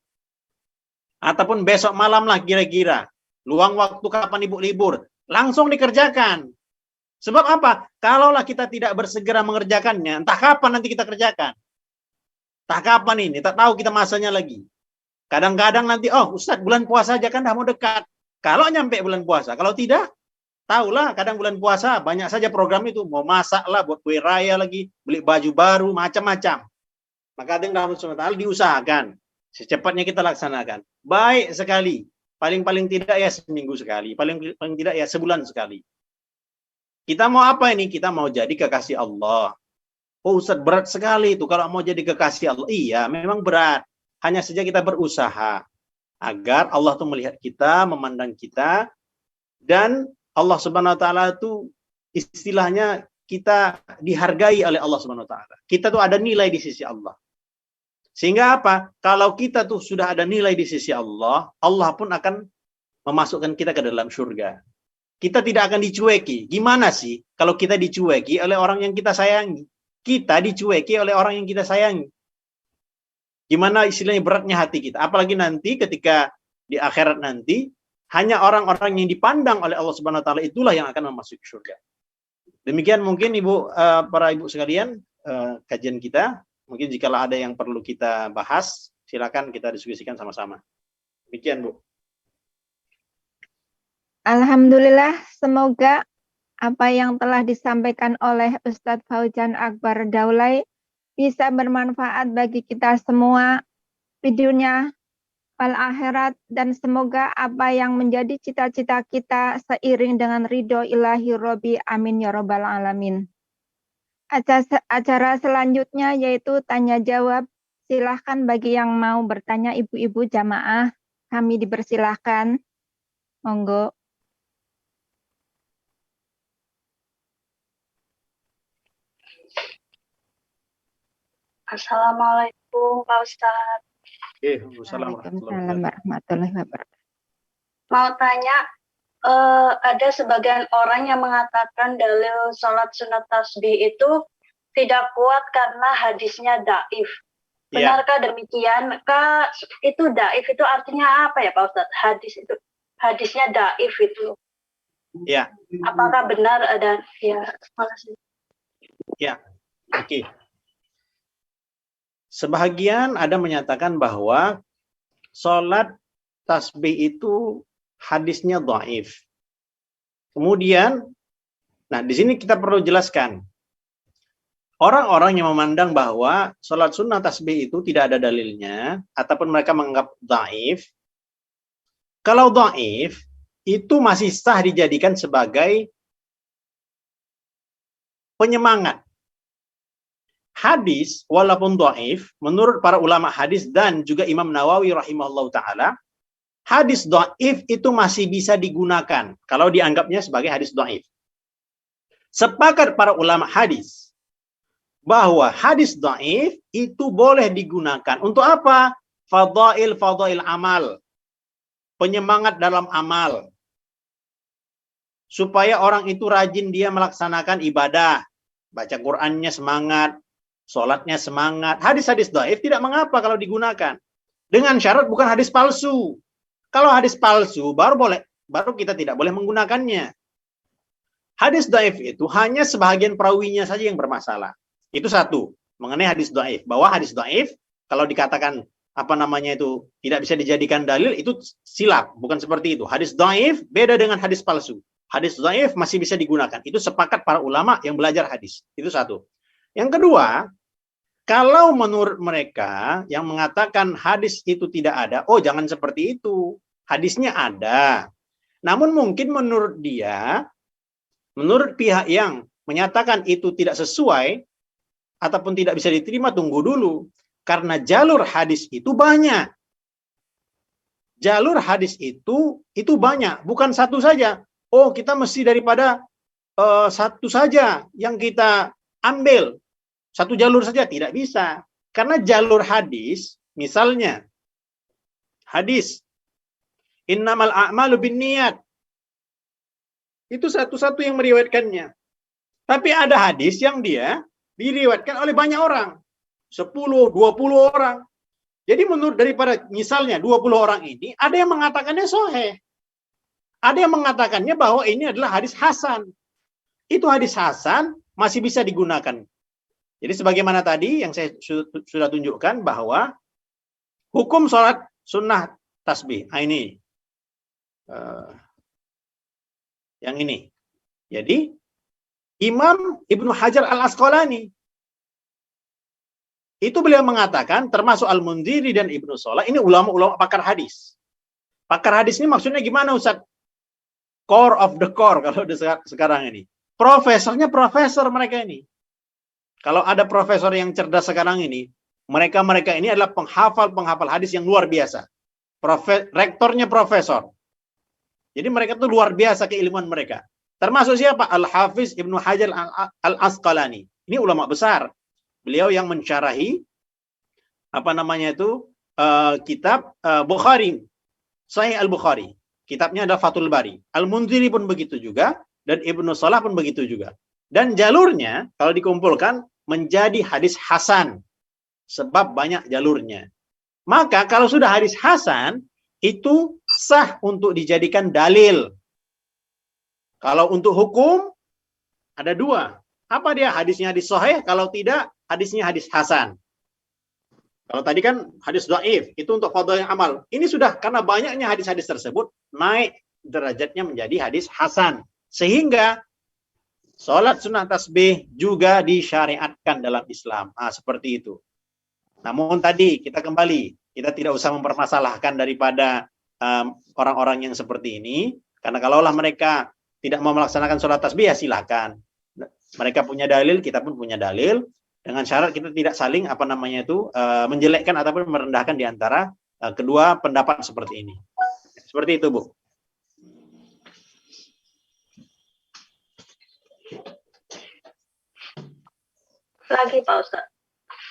Ataupun besok malam lah kira-kira. Luang waktu kapan ibu libur. Langsung dikerjakan. Sebab apa? Kalaulah kita tidak bersegera mengerjakannya, entah kapan nanti kita kerjakan. Entah kapan ini, tak tahu kita masanya lagi. Kadang-kadang nanti, Ustadz bulan puasa aja kan dah mau dekat. Kalau nyampe bulan puasa, kalau tidak, tahulah kadang bulan puasa banyak saja program itu. Mau masak lah, buat kue raya lagi, beli baju baru, macam-macam. Maka dengan rahmat diusahakan. Secepatnya kita laksanakan. Baik sekali. Paling-paling tidak ya seminggu sekali. Paling tidak ya sebulan sekali. Kita mau apa ini? Kita mau jadi kekasih Allah. Oh Ustaz, berat sekali itu kalau mau jadi kekasih Allah. Iya, memang berat. Hanya saja kita berusaha. Agar Allah tuh melihat kita, memandang kita. Dan Allah Subhanahu Wa Ta'ala itu istilahnya kita dihargai oleh Allah Subhanahu Wa Ta'ala. Kita tuh ada nilai di sisi Allah. Sehingga apa? Kalau kita tuh sudah ada nilai di sisi Allah, Allah pun akan memasukkan kita ke dalam surga. Kita tidak akan dicueki. Gimana sih kalau kita dicueki oleh orang yang kita sayangi? Kita dicueki oleh orang yang kita sayangi. Gimana istilahnya beratnya hati kita? Apalagi nanti ketika di akhirat nanti, hanya orang-orang yang dipandang oleh Allah Subhanahu Wa Ta'ala itulah yang akan memasuki surga. Demikian mungkin para ibu sekalian, kajian kita. Mungkin jika ada yang perlu kita bahas, silakan kita diskusikan sama-sama. Demikian, Bu. Alhamdulillah, semoga apa yang telah disampaikan oleh Ustadz Fauzan Akbar Daulay bisa bermanfaat bagi kita semua di dunia wal akhirat, dan semoga apa yang menjadi cita-cita kita seiring dengan ridho ilahi Robbi, amin ya robbal alamin. Acara selanjutnya yaitu tanya jawab. Silahkan bagi yang mau bertanya, ibu-ibu jamaah, kami dipersilahkan. Monggo. Assalamualaikum Assalamualaikum Pak Ustadz. Waalaikumsalam warahmatullahi wabarakatuh. Mau tanya, ada sebagian orang yang mengatakan dalil sholat sunat tasbih itu tidak kuat karena hadisnya daif. Iya. Benarkah demikian? Kak, itu daif itu artinya apa ya Pak Ustadz? Hadisnya daif itu. Ya. Apakah benar ada? Ya, makasih. Ya, oke. Sebahagian ada menyatakan bahwa sholat tasbih itu hadisnya dhaif. Kemudian, nah di sini kita perlu jelaskan. Orang-orang yang memandang bahwa sholat sunnah tasbih itu tidak ada dalilnya, ataupun mereka menganggap dhaif, kalau dhaif, itu masih sah dijadikan sebagai penyemangat. Hadis, walaupun dhaif, menurut para ulama hadis dan juga Imam Nawawi rahimahullah ta'ala, hadis dhaif itu masih bisa digunakan kalau dianggapnya sebagai hadis dhaif. Sepakat para ulama hadis bahwa hadis dhaif itu boleh digunakan untuk apa? Fadail amal. Penyemangat dalam amal. Supaya orang itu rajin dia melaksanakan ibadah. Baca Qur'annya semangat, sholatnya semangat. Hadis-hadis dhaif tidak mengapa kalau digunakan. Dengan syarat bukan hadis palsu. Kalau hadis palsu baru kita tidak boleh menggunakannya. Hadis dhaif itu hanya sebahagian perawinya saja yang bermasalah. Itu satu, mengenai hadis dhaif. Bahwa hadis dhaif kalau dikatakan tidak bisa dijadikan dalil, itu silap, bukan seperti itu. Hadis dhaif beda dengan hadis palsu. Hadis dhaif masih bisa digunakan. Itu sepakat para ulama yang belajar hadis. Itu satu. Yang kedua, kalau menurut mereka yang mengatakan hadis itu tidak ada, oh jangan seperti itu. Hadisnya ada. Namun mungkin menurut pihak yang menyatakan itu tidak sesuai, ataupun tidak bisa diterima, tunggu dulu. Karena jalur hadis itu banyak. Jalur hadis itu banyak. Bukan satu saja. Oh kita mesti daripada satu saja yang kita ambil. Satu jalur saja, tidak bisa. Karena jalur hadis, misalnya, hadis, innamal a'malu binniyat. Itu satu-satu yang meriwayatkannya. Tapi ada hadis yang dia diriwayatkan oleh banyak orang. 10, 20 orang. Jadi menurut daripada misalnya 20 orang ini, ada yang mengatakannya sahih. Ada yang mengatakannya bahwa ini adalah hadis hasan. Itu hadis hasan masih bisa digunakan. Jadi sebagaimana tadi yang saya sudah tunjukkan bahwa hukum sholat sunnah tasbih. Nah, ini. Yang ini. Jadi Imam Ibnu Hajar Al-Asqalani itu beliau mengatakan, termasuk Al-Mundhiri dan Ibnu Shalah, ini ulama-ulama pakar hadis. Pakar hadis ini maksudnya gimana Ustaz? Core of the core kalau sekarang ini. Profesornya profesor mereka ini. Kalau ada profesor yang cerdas sekarang ini, mereka ini adalah penghafal hadis yang luar biasa. Rektornya profesor. Jadi mereka itu luar biasa keilmuan mereka. Termasuk siapa? Al-Hafiz Ibnu Hajar Al-Asqalani. Ini ulama besar. Beliau yang mensyarahi kitab Bukhari, Sahih Al-Bukhari. Kitabnya adalah Fathul Bari. Al-Mundhiri pun begitu juga, dan Ibnu Shalah pun begitu juga. Dan jalurnya kalau dikumpulkan menjadi hadis hasan, sebab banyak jalurnya. Maka kalau sudah hadis hasan, itu sah untuk dijadikan dalil. Kalau untuk hukum ada dua. Apa dia? Hadisnya hadis sahih, kalau tidak hadisnya hadis hasan. Kalau tadi kan hadis dhaif, itu untuk fadhail amal. Ini sudah karena banyaknya hadis-hadis tersebut naik derajatnya menjadi hadis hasan. Sehingga sholat sunnah tasbih juga disyariatkan dalam Islam. Nah, seperti itu. Namun tadi kita kembali, kita tidak usah mempermasalahkan daripada orang-orang yang seperti ini. Karena kalaulah mereka tidak mau melaksanakan sholat tasbih, ya silakan. Mereka punya dalil, kita pun punya dalil. Dengan syarat kita tidak saling menjelekkan ataupun merendahkan di antara kedua pendapat seperti ini. Seperti itu, Bu. Lagi Pak Ustaz.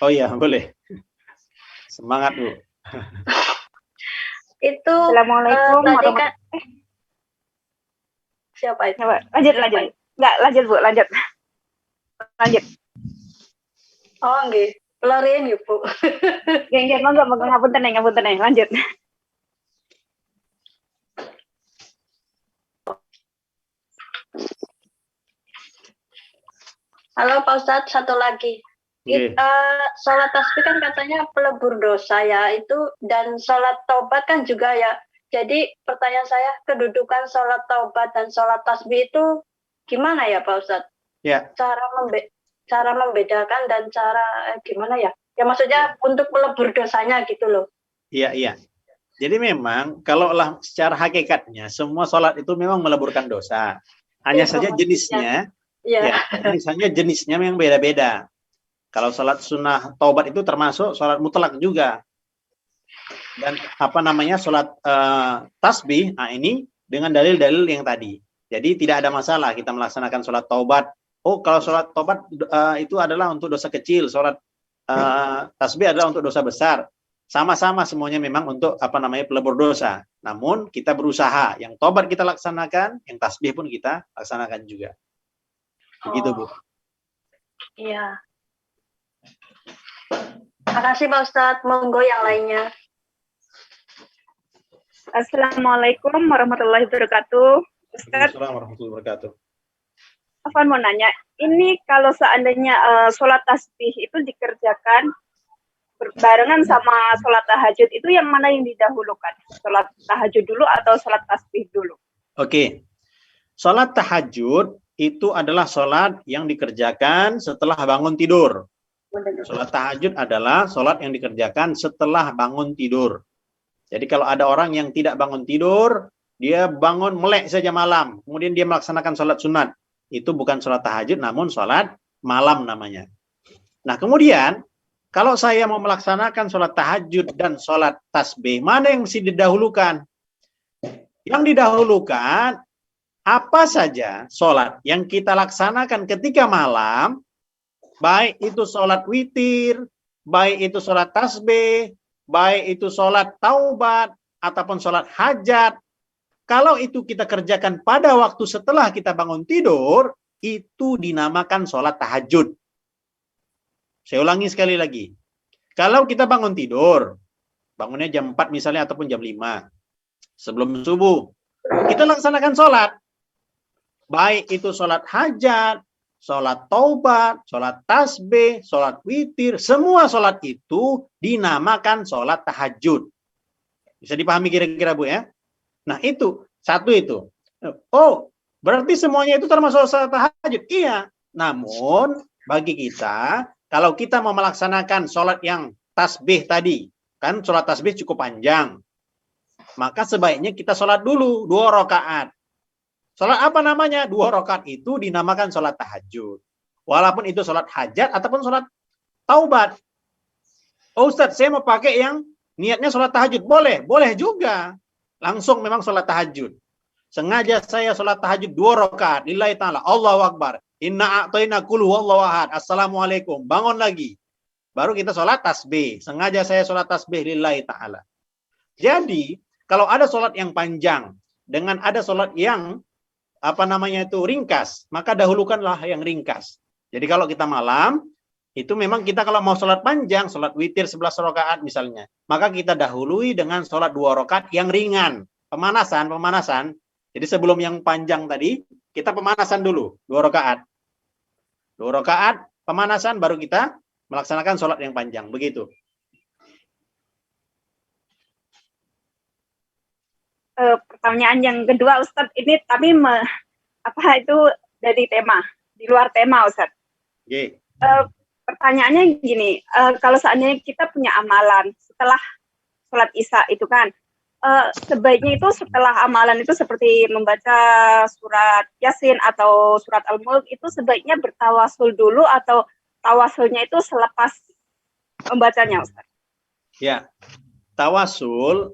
Oh iya, boleh. Semangat, Bu. Itu Assalamualaikum tadi kan siapa itu? Lanjut. Enggak, lanjut Bu, lanjut. Oh, nggih. Pelarian ya, Bu. Nggih, monggo ngapunten lanjut. Halo Pak Ustadz, satu lagi. Nggih. Sholat tasbih kan katanya pelebur dosa ya, itu dan sholat taubat kan juga ya. Jadi pertanyaan saya, kedudukan sholat taubat dan sholat tasbih itu gimana ya Pak Ustadz? Ya. Cara membedakan dan cara gimana ya? Ya maksudnya untuk pelebur dosanya gitu loh. Iya. Jadi memang kalaulah secara hakikatnya semua sholat itu memang meleburkan dosa. Hanya saja jenisnya, hanya jenisnya memang beda-beda. Kalau sholat sunnah taubat itu termasuk sholat mutlak juga. Dan sholat tasbih, nah ini dengan dalil-dalil yang tadi. Jadi tidak ada masalah kita melaksanakan sholat taubat. Oh, kalau sholat taubat itu adalah untuk dosa kecil, sholat tasbih adalah untuk dosa besar. Sama-sama semuanya memang untuk pelebur dosa. Namun kita berusaha, yang taubat kita laksanakan, yang tasbih pun kita laksanakan juga. Begitu, Bu. Iya. Makasih Pak Ustadz, monggo yang lainnya. Assalamualaikum warahmatullahi wabarakatuh. Ustadz, Assalamualaikum warahmatullahi wabarakatuh. Afwan mau nanya, ini kalau seandainya sholat tasbih itu dikerjakan berbarengan sama sholat tahajud, itu yang mana yang didahulukan? Sholat tahajud dulu atau sholat tasbih dulu? Oke. Sholat tahajud itu adalah sholat yang dikerjakan setelah bangun tidur. Sholat tahajud adalah sholat yang dikerjakan setelah bangun tidur. Jadi kalau ada orang yang tidak bangun tidur, dia bangun melek saja malam, kemudian dia melaksanakan sholat sunat. Itu bukan sholat tahajud, namun sholat malam namanya. Nah kemudian, kalau saya mau melaksanakan sholat tahajud dan sholat tasbih, mana yang mesti didahulukan? Yang didahulukan, apa saja sholat yang kita laksanakan ketika malam, baik itu sholat witir, baik itu sholat tasbih, baik itu sholat taubat, ataupun sholat hajat. Kalau itu kita kerjakan pada waktu setelah kita bangun tidur, itu dinamakan sholat tahajud. Saya ulangi sekali lagi. Kalau kita bangun tidur, bangunnya jam 4 misalnya ataupun jam 5, sebelum subuh, kita laksanakan sholat. Baik itu sholat hajat, sholat taubat, sholat tasbih, sholat witir, semua sholat itu dinamakan sholat tahajud. Bisa dipahami kira-kira Bu ya? Nah itu, satu itu. Oh, berarti semuanya itu termasuk sholat tahajud? Iya. Namun, bagi kita, kalau kita mau melaksanakan sholat yang tasbih tadi, kan sholat tasbih cukup panjang, maka sebaiknya kita sholat dulu 2 rakaat. Sholat apa namanya? 2 rakaat itu dinamakan sholat tahajud. Walaupun itu sholat hajat ataupun sholat taubat. Oh Ustadz, saya mau pakai yang niatnya sholat tahajud. Boleh, boleh juga. Langsung memang sholat tahajud. Sengaja saya sholat tahajud 2 rakaat. Lillahi ta'ala. Allahu Akbar. Inna a'tayna qul huwallahu ahad. Assalamualaikum. Bangun lagi. Baru kita sholat tasbih. Sengaja saya sholat tasbih lillahi ta'ala. Jadi, kalau ada sholat yang panjang dengan ada sholat yang ringkas, maka dahulukanlah yang ringkas. Jadi kalau kita malam, itu memang kita kalau mau sholat panjang, sholat witir 11 rakaat misalnya, maka kita dahului dengan sholat 2 rakaat yang ringan. Pemanasan. Jadi sebelum yang panjang tadi, kita pemanasan dulu, 2 rakaat. 2 rakaat, pemanasan, baru kita melaksanakan sholat yang panjang. Begitu. Pertanyaan yang kedua Ustadz, ini tapi itu dari tema, di luar tema Ustadz. Okay. Pertanyaannya gini, kalau seandainya kita punya amalan setelah sholat isya itu kan, sebaiknya itu setelah amalan itu seperti membaca surat Yasin atau surat Al-Mulk, itu sebaiknya bertawasul dulu atau tawasulnya itu selepas membacanya Ustadz? Ya, tawasul.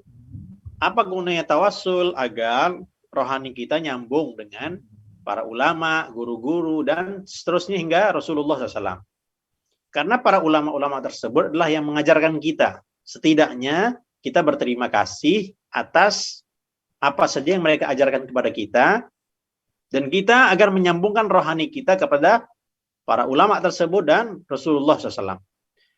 Apa gunanya tawasul? Agar rohani kita nyambung dengan para ulama, guru-guru, dan seterusnya hingga Rasulullah SAW. Karena para ulama-ulama tersebut adalah yang mengajarkan kita. setidaknya kita berterima kasih atas apa saja yang mereka ajarkan kepada kita, dan kita agar menyambungkan rohani kita kepada para ulama tersebut dan Rasulullah SAW.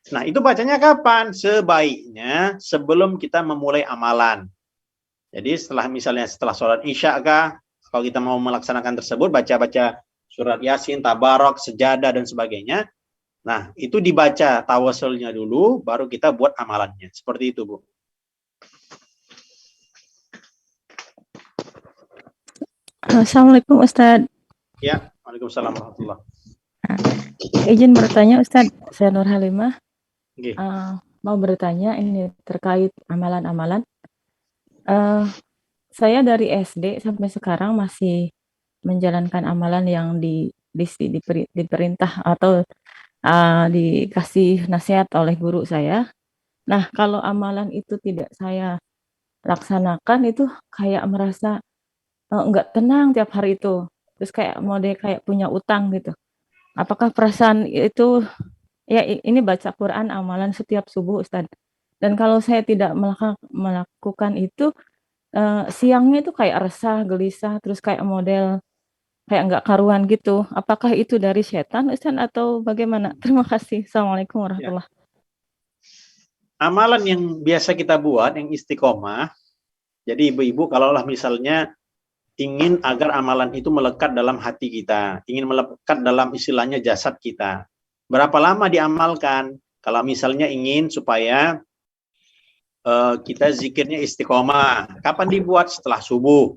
Nah, itu bacanya kapan? Sebaiknya sebelum kita memulai amalan. Jadi misalnya setelah sholat isya kah, kalau kita mau melaksanakan tersebut, baca-baca surat Yasin, Tabarok, Sejadah, dan sebagainya. Nah, itu dibaca tawasulnya dulu, baru kita buat amalannya. Seperti itu, Bu. Assalamualaikum Ustadz. Ya, waalaikumsalam warahmatullahi wabarakatuh. Izin bertanya Ustadz, saya Nur Halimah. Oke. Mau bertanya ini terkait amalan-amalan. Saya dari SD sampai sekarang masih menjalankan amalan yang diperintah atau dikasih nasihat oleh guru saya. Nah, kalau amalan itu tidak saya laksanakan, itu kayak merasa nggak tenang tiap hari itu. Terus kayak kayak punya utang gitu. Apakah perasaan itu, ya ini baca Quran amalan setiap subuh Ustadz. Dan kalau saya tidak melakukan itu, siangnya itu kayak resah, gelisah, terus kayak model kayak nggak karuan gitu. Apakah itu dari setan Ustadz atau bagaimana? Terima kasih. Assalamualaikum warahmatullahi wabarakatuh. Amalan yang biasa kita buat, yang istiqomah, jadi ibu-ibu kalaulah misalnya ingin agar amalan itu melekat dalam hati kita, ingin melekat dalam istilahnya jasad kita, berapa lama diamalkan? Kalau misalnya ingin supaya kita zikirnya istiqomah, kapan dibuat? Setelah subuh.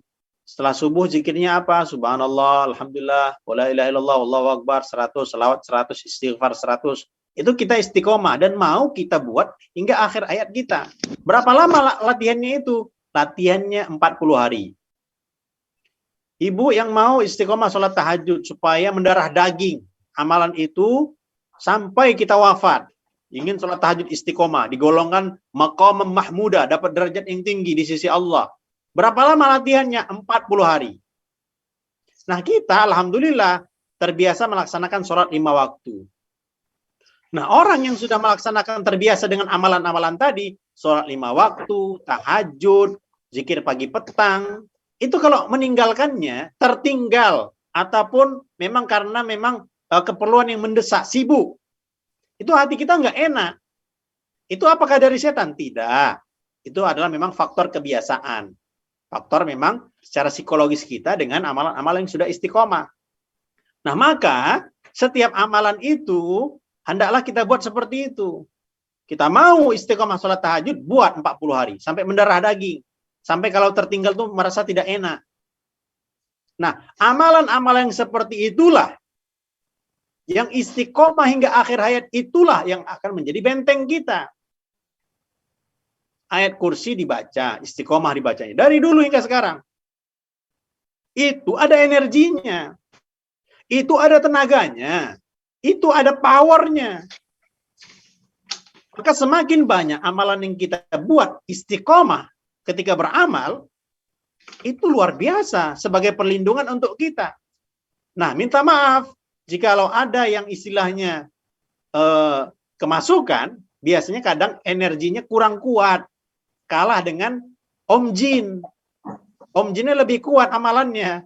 Setelah subuh zikirnya apa? Subhanallah, alhamdulillah, wala ilaha illallah, wallahu akbar, 100, salawat 100, istighfar 100. Itu kita istiqomah dan mau kita buat hingga akhir hayat kita. Berapa lama latihannya itu? Latihannya 40 hari. Ibu yang mau istiqomah sholat tahajud supaya mendarah daging amalan itu sampai kita wafat. Ingin sholat tahajud istiqomah, digolongkan maqam mahmudah, dapat derajat yang tinggi di sisi Allah. Berapa lama latihannya? 40 hari. Nah, kita alhamdulillah terbiasa melaksanakan sholat 5 waktu. Nah, orang yang sudah melaksanakan terbiasa dengan amalan-amalan tadi, sholat 5 waktu, tahajud, zikir pagi petang, itu kalau meninggalkannya tertinggal ataupun memang karena keperluan yang mendesak, sibuk, itu hati kita nggak enak. Itu apakah dari setan? Tidak. Itu adalah memang faktor kebiasaan. Faktor memang secara psikologis kita dengan amalan-amalan yang sudah istiqomah. Nah, maka setiap amalan itu hendaklah kita buat seperti itu. Kita mau istiqomah sholat tahajud, buat 40 hari. Sampai mendarah daging. Sampai kalau tertinggal tuh merasa tidak enak. Nah, amalan-amalan yang seperti itulah, yang istiqomah hingga akhir hayat, itulah yang akan menjadi benteng kita. Ayat kursi dibaca, istiqomah dibacanya. Dari dulu hingga sekarang. Itu ada energinya. Itu ada tenaganya. Itu ada powernya. Maka semakin banyak amalan yang kita buat istiqomah ketika beramal, itu luar biasa sebagai perlindungan untuk kita. Nah, minta maaf, jikalau ada yang istilahnya kemasukan, biasanya kadang energinya kurang kuat. Kalah dengan Om Jin. Om Jinnya lebih kuat amalannya.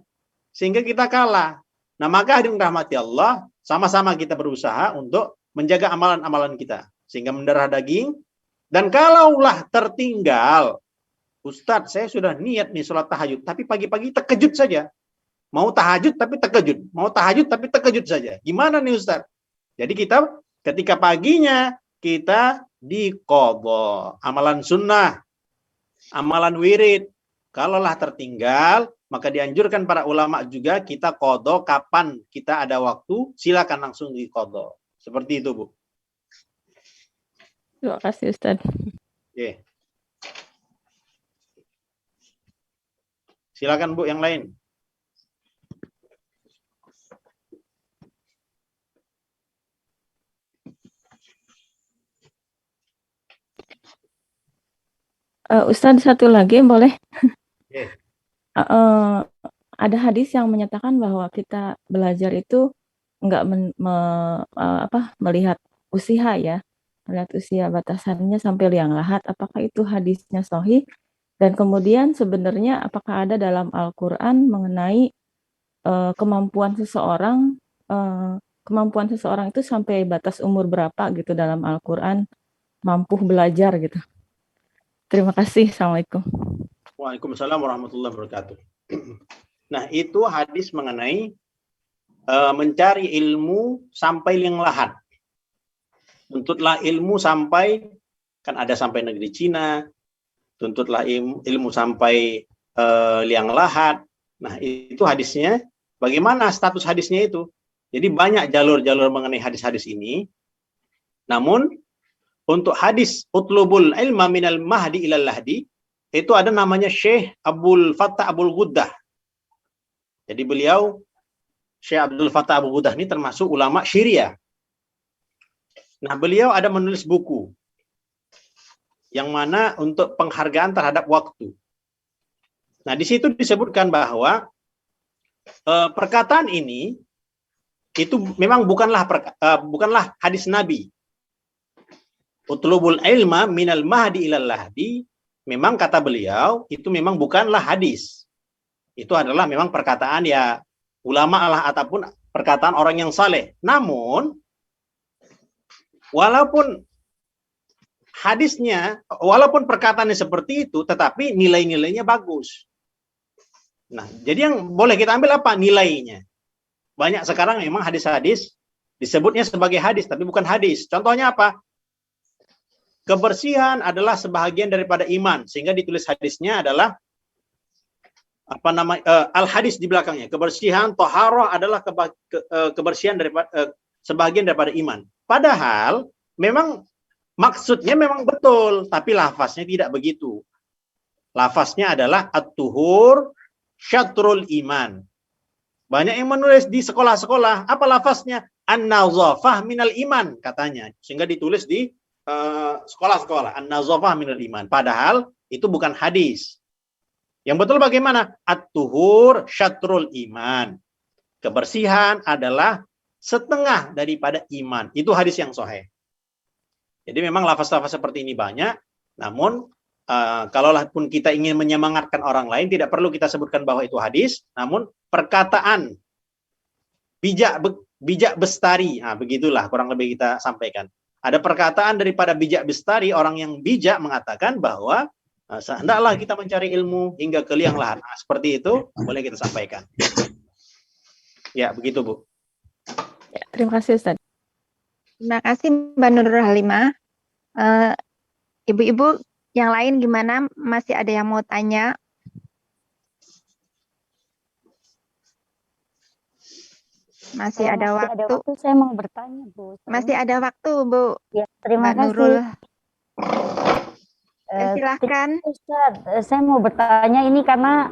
Sehingga kita kalah. Nah, maka hadirin rahmati Allah, sama-sama kita berusaha untuk menjaga amalan-amalan kita. Sehingga mendarah daging. Dan kalaulah tertinggal, Ustadz, saya sudah niat nih sholat tahajud, tapi pagi-pagi terkejut saja. Mau tahajud tapi terkejut. Mau tahajud tapi terkejut saja. Gimana nih Ustadz? Jadi kita ketika paginya, kita diqadha. Amalan sunnah, amalan wirid. Kalaulah tertinggal, maka dianjurkan para ulama juga kita qadha kapan kita ada waktu, silakan langsung diqadha. Seperti itu, Bu. Terima kasih Ustaz. Oke. Silakan Bu yang lain. Ustaz, satu lagi boleh? Oke. Ada hadis yang menyatakan bahwa kita belajar itu enggak melihat usiha ya. lihat usia batasannya sampai liang lahat, apakah itu hadisnya sahih? Dan kemudian sebenarnya apakah ada dalam Al-Quran mengenai kemampuan seseorang itu sampai batas umur berapa gitu dalam Al-Quran mampu belajar gitu. Terima kasih. Assalamualaikum. Waalaikumsalam warahmatullahi wabarakatuh. Nah, itu hadis mengenai mencari ilmu sampai liang lahat. Tuntutlah ilmu sampai, kan ada sampai negeri Cina, tuntutlah ilmu sampai liang lahat. Nah, itu hadisnya. Bagaimana status hadisnya itu? Jadi banyak jalur-jalur mengenai hadis-hadis ini. Namun, untuk hadis utlubul ilma minal mahdi ilal lahdi, itu ada namanya Syekh Abdul Fattah Abul Ghuddah. Jadi beliau, Syekh Abdul Fattah Abul Ghuddah ini termasuk ulama Syria. Nah, beliau ada menulis buku yang mana untuk penghargaan terhadap waktu. Nah, di situ disebutkan bahwa perkataan ini itu memang bukanlah hadis Nabi. Utlubul ilma minal mahdi ilal lahdi, memang kata beliau itu memang bukanlah hadis. Itu adalah memang perkataan ya ulama lah ataupun perkataan orang yang saleh. Namun walaupun hadisnya, walaupun perkataannya seperti itu, tetapi nilai-nilainya bagus. Nah, jadi yang boleh kita ambil apa? Nilainya. Banyak sekarang memang hadis-hadis disebutnya sebagai hadis, tapi bukan hadis. Contohnya apa? Kebersihan adalah sebahagian daripada iman, sehingga ditulis hadisnya adalah al-hadis di belakangnya. Kebersihan, toharoh adalah kebersihan daripada sebahagian daripada iman. Padahal memang maksudnya memang betul, tapi lafaznya tidak begitu. Lafaznya adalah at-tuhur syatrul iman. Banyak yang menulis di sekolah-sekolah, apa lafaznya? An-nazafah minal iman, katanya. Sehingga ditulis di sekolah-sekolah, an-nazafah minal iman. Padahal itu bukan hadis. Yang betul bagaimana? At-tuhur syatrul iman. Kebersihan adalah setengah daripada iman. Itu hadis yang sahih. Jadi memang lafaz-lafaz seperti ini banyak, namun kalaulah pun kita ingin menyemangatkan orang lain, tidak perlu kita sebutkan bahwa itu hadis, namun perkataan bijak bestari, nah, begitulah kurang lebih kita sampaikan. Ada perkataan daripada bijak bestari, orang yang bijak mengatakan bahwa hendaklah kita mencari ilmu hingga ke liang lahat. Nah, seperti itu boleh kita sampaikan. Ya, begitu Bu. Ya, terima kasih Ustaz. Terima kasih Mbak Nurul Halimah. Ibu-ibu yang lain gimana? Masih ada yang mau tanya? Masih ada waktu. Saya mau bertanya, Bu. Masih ada waktu, Bu. Ya, terima Mbak kasih. Nurul. Silakan. Ustaz, saya mau bertanya ini karena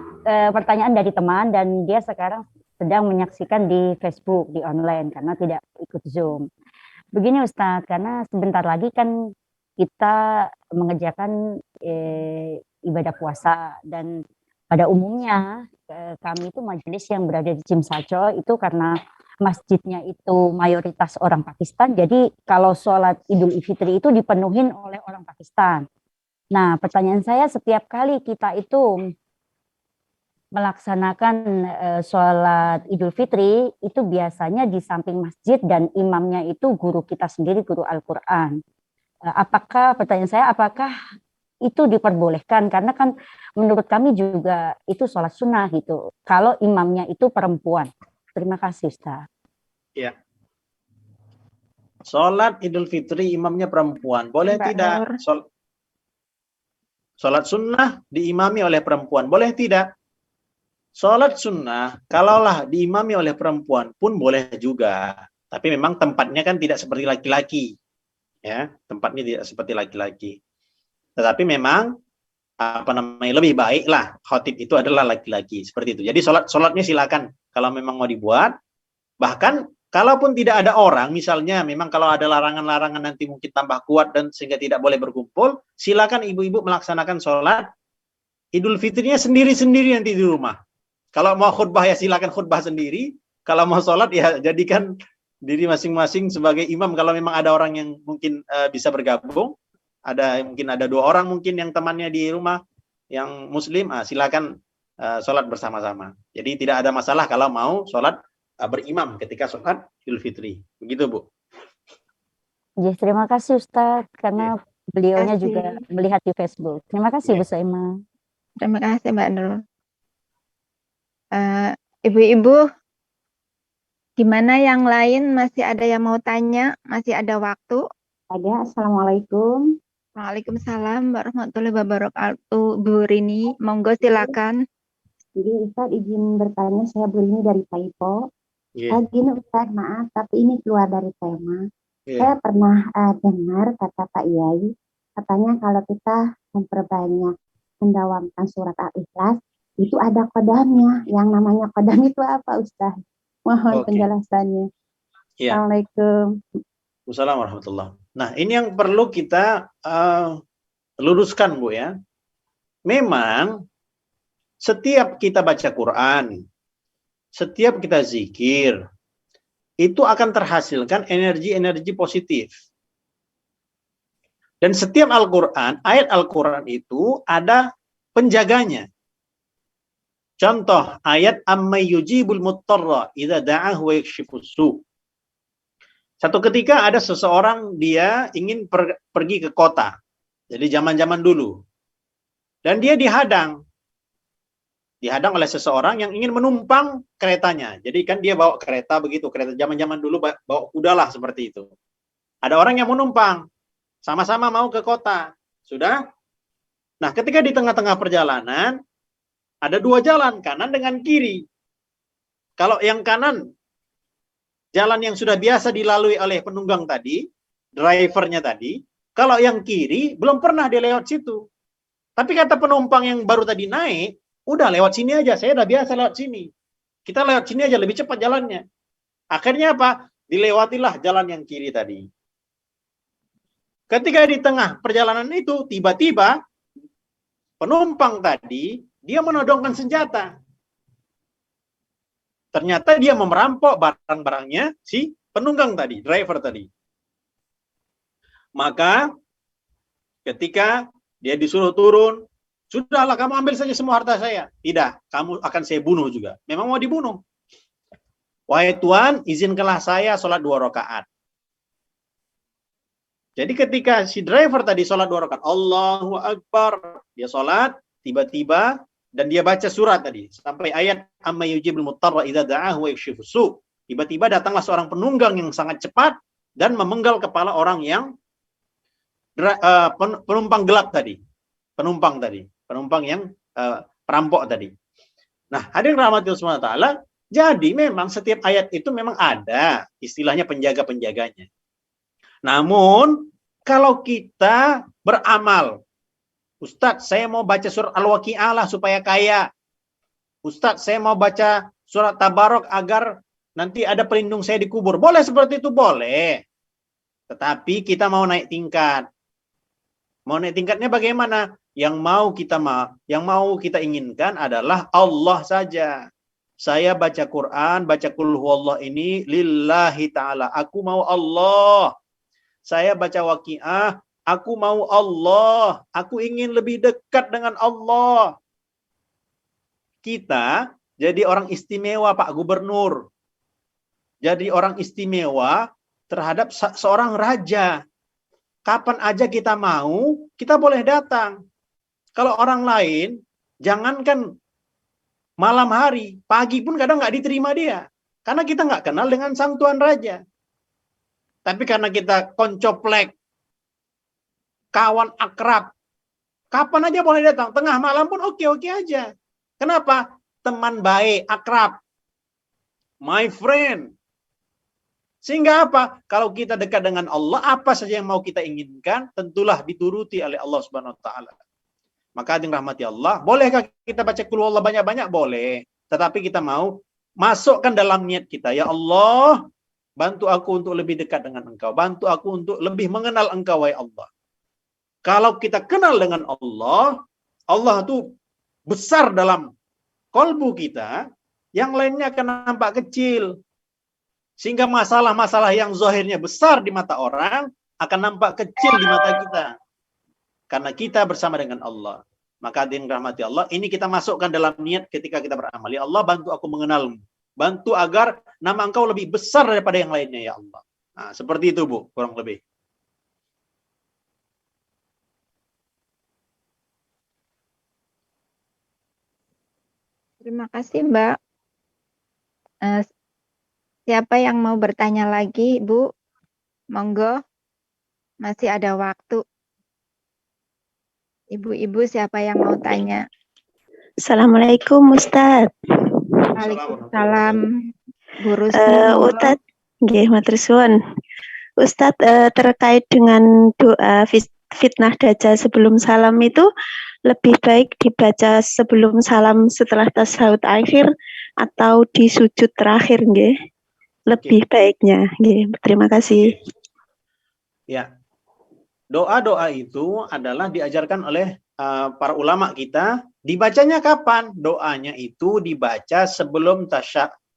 pertanyaan dari teman dan dia sekarang sedang menyaksikan di Facebook, di online karena tidak ikut Zoom. Begini Ustaz, karena sebentar lagi kan kita mengerjakan ibadah puasa dan pada umumnya kami itu majelis yang berada di Cimsaco itu karena masjidnya itu mayoritas orang Pakistan, jadi kalau sholat Idul Fitri itu dipenuhin oleh orang Pakistan. Nah, pertanyaan saya setiap kali kita itu melaksanakan sholat Idul Fitri itu biasanya di samping masjid dan imamnya itu guru kita sendiri, guru Al-Quran. Apakah, pertanyaan saya, apakah itu diperbolehkan? Karena kan menurut kami juga itu sholat sunnah gitu. Kalau imamnya itu perempuan. Terima kasih Ustaz. Ya. Sholat Idul Fitri imamnya perempuan. Boleh Mbak tidak? Sholat sunnah diimami oleh perempuan. Boleh tidak? Sholat sunnah, kalaulah diimami oleh perempuan pun boleh juga. Tapi memang tempatnya kan tidak seperti laki-laki. Ya, tempatnya tidak seperti laki-laki. Tetapi memang lebih baiklah khotib itu adalah laki-laki, seperti itu. Jadi sholatnya silakan kalau memang mau dibuat. Bahkan kalaupun tidak ada orang, misalnya memang kalau ada larangan-larangan nanti mungkin tambah kuat dan sehingga tidak boleh berkumpul, silakan ibu-ibu melaksanakan sholat Idul Fitrinya sendiri-sendiri nanti di rumah. Kalau mau khutbah ya silakan khutbah sendiri. Kalau mau sholat ya jadikan diri masing-masing sebagai imam. Kalau memang ada orang yang mungkin bisa bergabung, mungkin ada 2 orang mungkin yang temannya di rumah yang muslim, silakan sholat bersama-sama. Jadi tidak ada masalah kalau mau sholat berimam ketika sholat Idul Fitri. Begitu, Bu. Ya, terima kasih Ustadz karena beliaunya Terima juga kasih. melihat di Facebook. Terima kasih Ya. Bu Soimah. Terima kasih Mbak Nurul. Ibu-ibu, gimana yang lain? Masih ada yang mau tanya? Masih ada waktu? Ada. Assalamualaikum. Waalaikumsalam warahmatullahi wabarakatuh. Bu Rini, monggo silakan. Jadi Ustadz izin bertanya, saya Bu Rini dari Taipo. Yeah. Gini Ustadz, maaf, tapi ini keluar dari tema. Yeah. Saya pernah dengar kata Pak Yai, katanya kalau kita memperbanyak mendawamkan surat Al-Ikhlas, itu ada kodamnya. Yang namanya kodam itu apa Ustadz? Mohon penjelasannya. Yeah. Assalamualaikum. Wassalamualaikum warahmatullahi. Nah, ini yang perlu kita luruskan, Bu, ya. Memang setiap kita baca Quran, setiap kita zikir, itu akan terhasilkan energi-energi positif. Dan setiap Al-Quran, ayat Al-Quran itu ada penjaganya. Contoh, ayat Amma yujibul muttarra idza da'ahu wa yakshifus su'. Satu ketika ada seseorang, dia ingin pergi ke kota. Jadi zaman-zaman dulu. Dan dia dihadang oleh seseorang yang ingin menumpang keretanya. Jadi kan dia bawa kereta begitu, kereta zaman-zaman dulu bawa kuda lah seperti itu. Ada orang yang menumpang, sama-sama mau ke kota. Sudah? Nah, ketika di tengah-tengah perjalanan, ada 2 jalan, kanan dengan kiri. Kalau yang kanan, jalan yang sudah biasa dilalui oleh penunggang tadi, drivernya tadi. Kalau yang kiri, belum pernah dia lewat situ. Tapi kata penumpang yang baru tadi naik, udah lewat sini aja, saya udah biasa lewat sini. Kita lewat sini aja, lebih cepat jalannya. Akhirnya apa? Dilewatilah jalan yang kiri tadi. Ketika di tengah perjalanan itu, tiba-tiba penumpang tadi, dia menodongkan senjata. Ternyata dia merampok barang-barangnya si penunggang tadi, driver tadi. Maka ketika dia disuruh turun, sudahlah kamu ambil saja semua harta saya. Tidak, kamu akan saya bunuh juga. Memang mau dibunuh. Wahai Tuhan, izinkanlah saya sholat 2 rakaat. Jadi ketika si driver tadi sholat 2 rakaat, Allahu Akbar, dia sholat, tiba-tiba, dan dia baca surat tadi, sampai ayat Amma yujibul muttarra idza da'ahu wa yakshifus su'. Tiba-tiba datanglah seorang penunggang yang sangat cepat, dan memenggal kepala orang yang penumpang gelap tadi. Penumpang yang perampok tadi. Nah, hadirin rahmatillah subhanahu wa ta'ala, jadi memang setiap ayat itu memang ada istilahnya penjaga-penjaganya. Namun, kalau kita beramal, Ustadz, saya mau baca surat Al-Waqi'ah lah supaya kaya. Ustadz, saya mau baca surat Tabarok agar nanti ada pelindung saya di kubur. Boleh seperti itu? Boleh. Tetapi kita mau naik tingkat. Mau naik tingkatnya bagaimana? Yang mau kita inginkan adalah Allah saja. Saya baca Quran, baca Qul huwallah ini lillahi ta'ala. Aku mau Allah. Saya baca Waqi'ah, aku mau Allah. Aku ingin lebih dekat dengan Allah. Kita jadi orang istimewa, Pak Gubernur. Jadi orang istimewa terhadap seorang raja. Kapan aja kita mau, kita boleh datang. Kalau orang lain, jangankan malam hari, pagi pun kadang nggak diterima dia. Karena kita nggak kenal dengan sang tuan raja. Tapi karena kita koncoplek, kawan akrab, kapan aja boleh datang. Tengah malam pun oke-oke aja. Kenapa? Teman baik, akrab. My friend. Sehingga apa? Kalau kita dekat dengan Allah, apa saja yang mau kita inginkan, tentulah dituruti oleh Allah Subhanahu wa taala. Maka hadirin rahmati Allah, bolehkah kita baca Qul huwallahu banyak-banyak? Boleh. Tetapi kita mau masukkan dalam niat kita, ya Allah, bantu aku untuk lebih dekat dengan Engkau. Bantu aku untuk lebih mengenal Engkau, wahai Allah. Kalau kita kenal dengan Allah, Allah itu besar dalam kolbu kita, yang lainnya akan nampak kecil. Sehingga masalah-masalah yang zahirnya besar di mata orang akan nampak kecil di mata kita. Karena kita bersama dengan Allah. Maka hadirin rahmati Allah, ini kita masukkan dalam niat ketika kita beramal. Ya Allah, bantu aku mengenalmu. Bantu agar nama engkau lebih besar daripada yang lainnya, ya Allah. Nah, seperti itu, Bu, kurang lebih. Terima kasih, Mbak. Siapa yang mau bertanya lagi, Bu? Monggo, masih ada waktu. Ibu-ibu siapa yang mau tanya? Assalamualaikum Ustadz. Waalaikumsalam, Bu Rusni. Ustadz, nggih matur suwun. Ustadz, terkait dengan doa fitnah dajjal sebelum salam itu lebih baik dibaca sebelum salam setelah tasyahud akhir atau di sujud terakhir nggih? Lebih baiknya nggih. Terima kasih. Ya. Doa-doa itu adalah diajarkan oleh para ulama kita. Dibacanya kapan? Doanya itu dibaca sebelum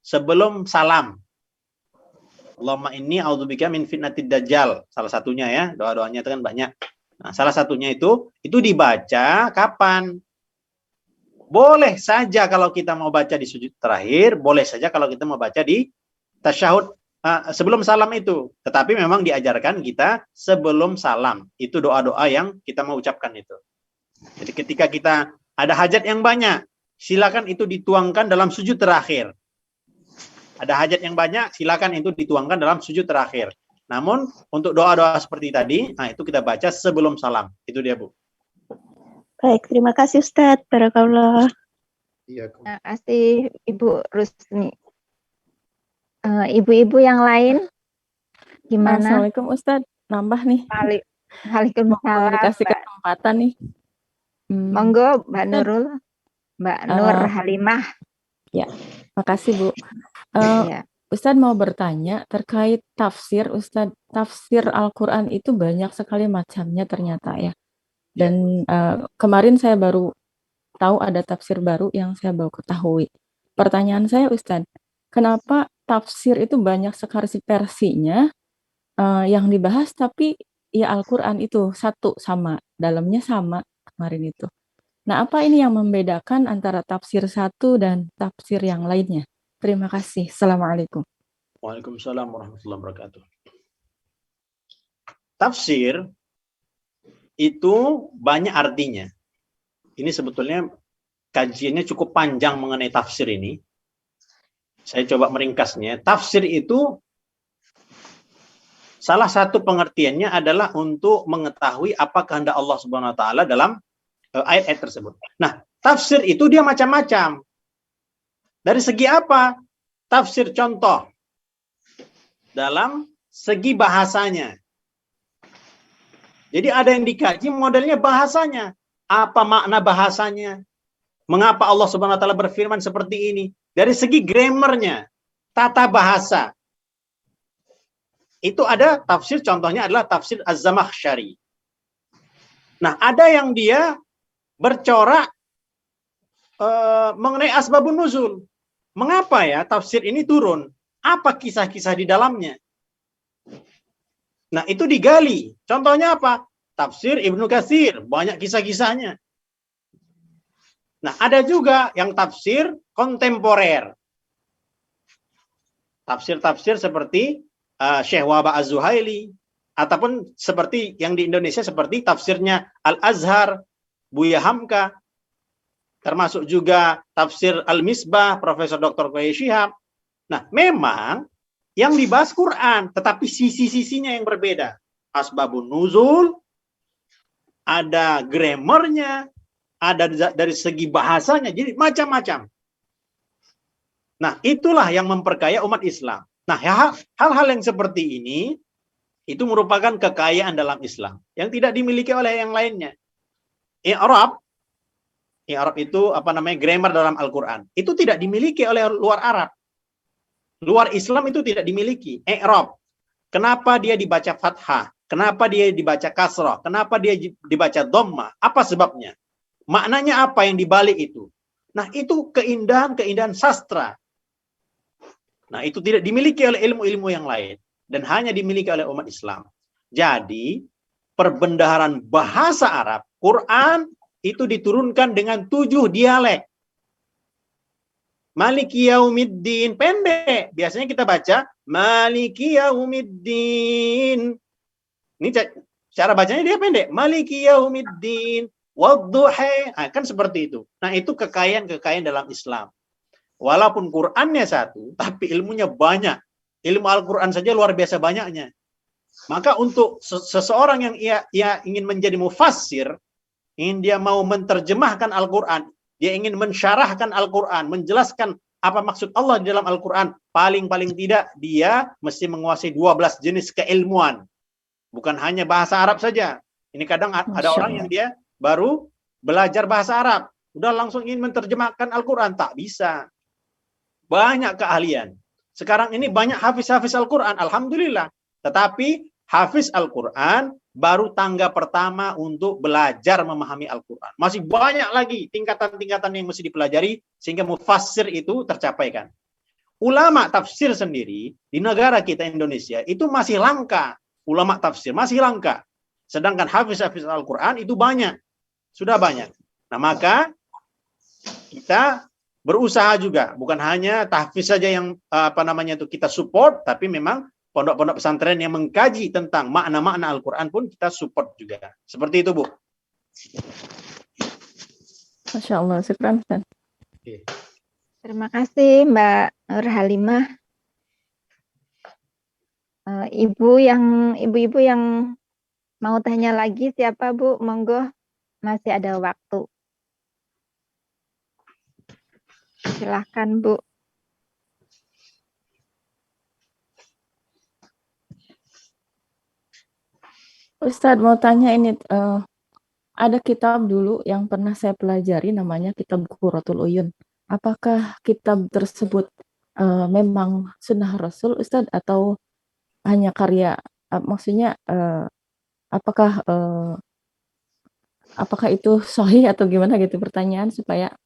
sebelum salam. Allahumma inni a'udzubika min fitnatid dajjal. Salah satunya ya, doa-doanya itu kan banyak. Nah, salah satunya itu dibaca kapan? Boleh saja kalau kita mau baca di sujud terakhir, boleh saja kalau kita mau baca di tasyahud sebelum salam itu. Tetapi memang diajarkan kita sebelum salam. Itu doa-doa yang kita mau ucapkan itu. Jadi ketika kita ada hajat yang banyak, silakan itu dituangkan dalam sujud terakhir. Ada hajat yang banyak, silakan itu dituangkan dalam sujud terakhir. Namun untuk doa-doa seperti tadi, nah itu kita baca sebelum salam. Itu dia, Bu. Baik, terima kasih Ustadz. Barakallah. Terima kasih Ibu Rusni. Ibu-ibu yang lain gimana? Assalamualaikum Ustadz, nambah nih. Waalaikumsalam. Dikasih kesempatan nih. Monggo Mbak Nurul, Mbak Nur Halimah. Ya, makasih Bu. Ya. Ustadz mau bertanya terkait tafsir. Ustadz, tafsir Al-Quran itu banyak sekali macamnya ternyata ya. Dan kemarin saya baru tahu ada tafsir baru yang saya baru ketahui. Pertanyaan saya Ustadz, kenapa tafsir itu banyak sekali versinya yang dibahas, tapi ya Al-Quran itu satu sama, dalamnya sama kemarin itu. Nah, apa ini yang membedakan antara tafsir satu dan tafsir yang lainnya? Terima kasih. Assalamualaikum. Waalaikumsalam warahmatullahi wabarakatuh. Tafsir itu banyak artinya. Ini sebetulnya kajiannya cukup panjang mengenai tafsir ini. Saya coba meringkasnya. Tafsir itu salah satu pengertiannya adalah untuk mengetahui apa kehendak Allah Subhanahu wa taala dalam ayat-ayat tersebut. Nah, tafsir itu dia macam-macam. Dari segi apa? Tafsir contoh. Dalam segi bahasanya. Jadi ada yang dikaji modelnya bahasanya. Apa makna bahasanya? Mengapa Allah Subhanahu wa taala berfirman seperti ini? Dari segi grammarnya, tata bahasa. Itu ada tafsir, contohnya adalah tafsir Az-Zamakhsyari. Nah, ada yang dia bercorak mengenai asbabun nuzul. Mengapa ya tafsir ini turun? Apa kisah-kisah di dalamnya? Nah, itu digali. Contohnya apa? Tafsir Ibnu Katsir, banyak kisah-kisahnya. Nah, ada juga yang tafsir kontemporer. Tafsir-tafsir seperti Syekh Wahbah Az-Zuhaili, ataupun seperti yang di Indonesia seperti tafsirnya Al-Azhar, Buya Hamka, termasuk juga tafsir Al-Misbah, Profesor Dr. Qiyai Shihab. Nah, memang yang dibahas Quran, tetapi sisi-sisinya yang berbeda. Asbabun nuzul, ada grammarnya, ada dari segi bahasanya, jadi macam-macam. Nah, itulah yang memperkaya umat Islam. Nah, hal-hal yang seperti ini, itu merupakan kekayaan dalam Islam, yang tidak dimiliki oleh yang lainnya. I'rab itu grammar dalam Al-Quran. Itu tidak dimiliki oleh luar Arab. Luar Islam itu tidak dimiliki. I'rab. Kenapa dia dibaca fathah? Kenapa dia dibaca kasrah? Kenapa dia dibaca dhammah? Apa sebabnya? Maknanya apa yang dibalik itu? Nah, itu keindahan-keindahan sastra. Nah, itu tidak dimiliki oleh ilmu-ilmu yang lain dan hanya dimiliki oleh umat Islam. Jadi, perbendaharaan bahasa Arab, Quran itu diturunkan dengan 7 dialek. Maliki yaumiddin, pendek. Biasanya kita baca Maliki yaumiddin. Ini cara bacanya dia pendek. Maliki yaumiddin, wadduha. Kan seperti itu. Nah, itu kekayaan-kekayaan dalam Islam. Walaupun Qurannya satu, tapi ilmunya banyak. Ilmu Al-Quran saja luar biasa banyaknya. Maka untuk seseorang yang ia ingin menjadi mufassir, ingin dia mau menerjemahkan Al-Quran, dia ingin mensyarahkan Al-Quran, menjelaskan apa maksud Allah di dalam Al-Quran, paling-paling tidak dia mesti menguasai 12 jenis keilmuan. Bukan hanya bahasa Arab saja. Ini kadang ada orang yang dia baru belajar bahasa Arab, udah langsung ingin menerjemahkan Al-Quran, tak bisa. Banyak keahlian. Sekarang ini banyak hafiz-hafiz Al-Quran, alhamdulillah. Tetapi hafiz Al-Quran baru tangga pertama untuk belajar memahami Al-Quran. Masih banyak lagi tingkatan-tingkatan yang mesti dipelajari sehingga mufassir itu tercapaikan. Ulama tafsir sendiri di negara kita Indonesia itu masih langka. Ulama tafsir masih langka. Sedangkan hafiz-hafiz Al-Quran itu banyak. Sudah banyak. Nah, maka kita berusaha juga. Bukan hanya tahfiz saja yang kita support, tapi memang pondok-pondok pesantren yang mengkaji tentang makna-makna Al-Quran pun kita support juga. Seperti itu, Bu. Masya Allah, syukran. Terima kasih Mbak Nur Halimah. Ibu-ibu yang mau tanya lagi siapa, Bu? Monggo, masih ada waktu. Silahkan, Bu. Ustadz mau tanya ini, ada kitab dulu yang pernah saya pelajari namanya kitab Qurratul Uyun. Apakah kitab tersebut memang sunnah Rasul, Ustadz, atau hanya karya? Maksudnya apakah itu sahih atau gimana gitu, pertanyaan supaya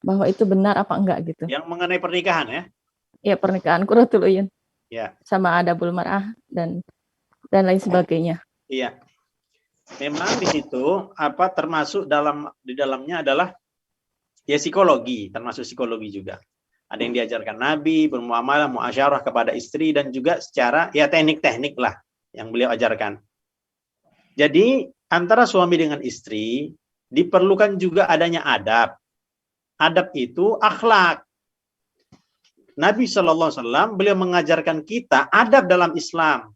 bahwa itu benar apa enggak gitu. Yang mengenai pernikahan ya? Ya, pernikahan Qurratul Uyun. Ya. Sama Adabul Mar'ah dan lain sebagainya. Iya. Memang di situ termasuk di dalamnya adalah ya psikologi, termasuk psikologi juga. Ada yang diajarkan Nabi, bermuamalah, muasyarah kepada istri dan juga secara ya teknik-teknik lah yang beliau ajarkan. Jadi antara suami dengan istri diperlukan juga adanya adab. Adab itu akhlak. Nabi SAW beliau mengajarkan kita adab dalam Islam.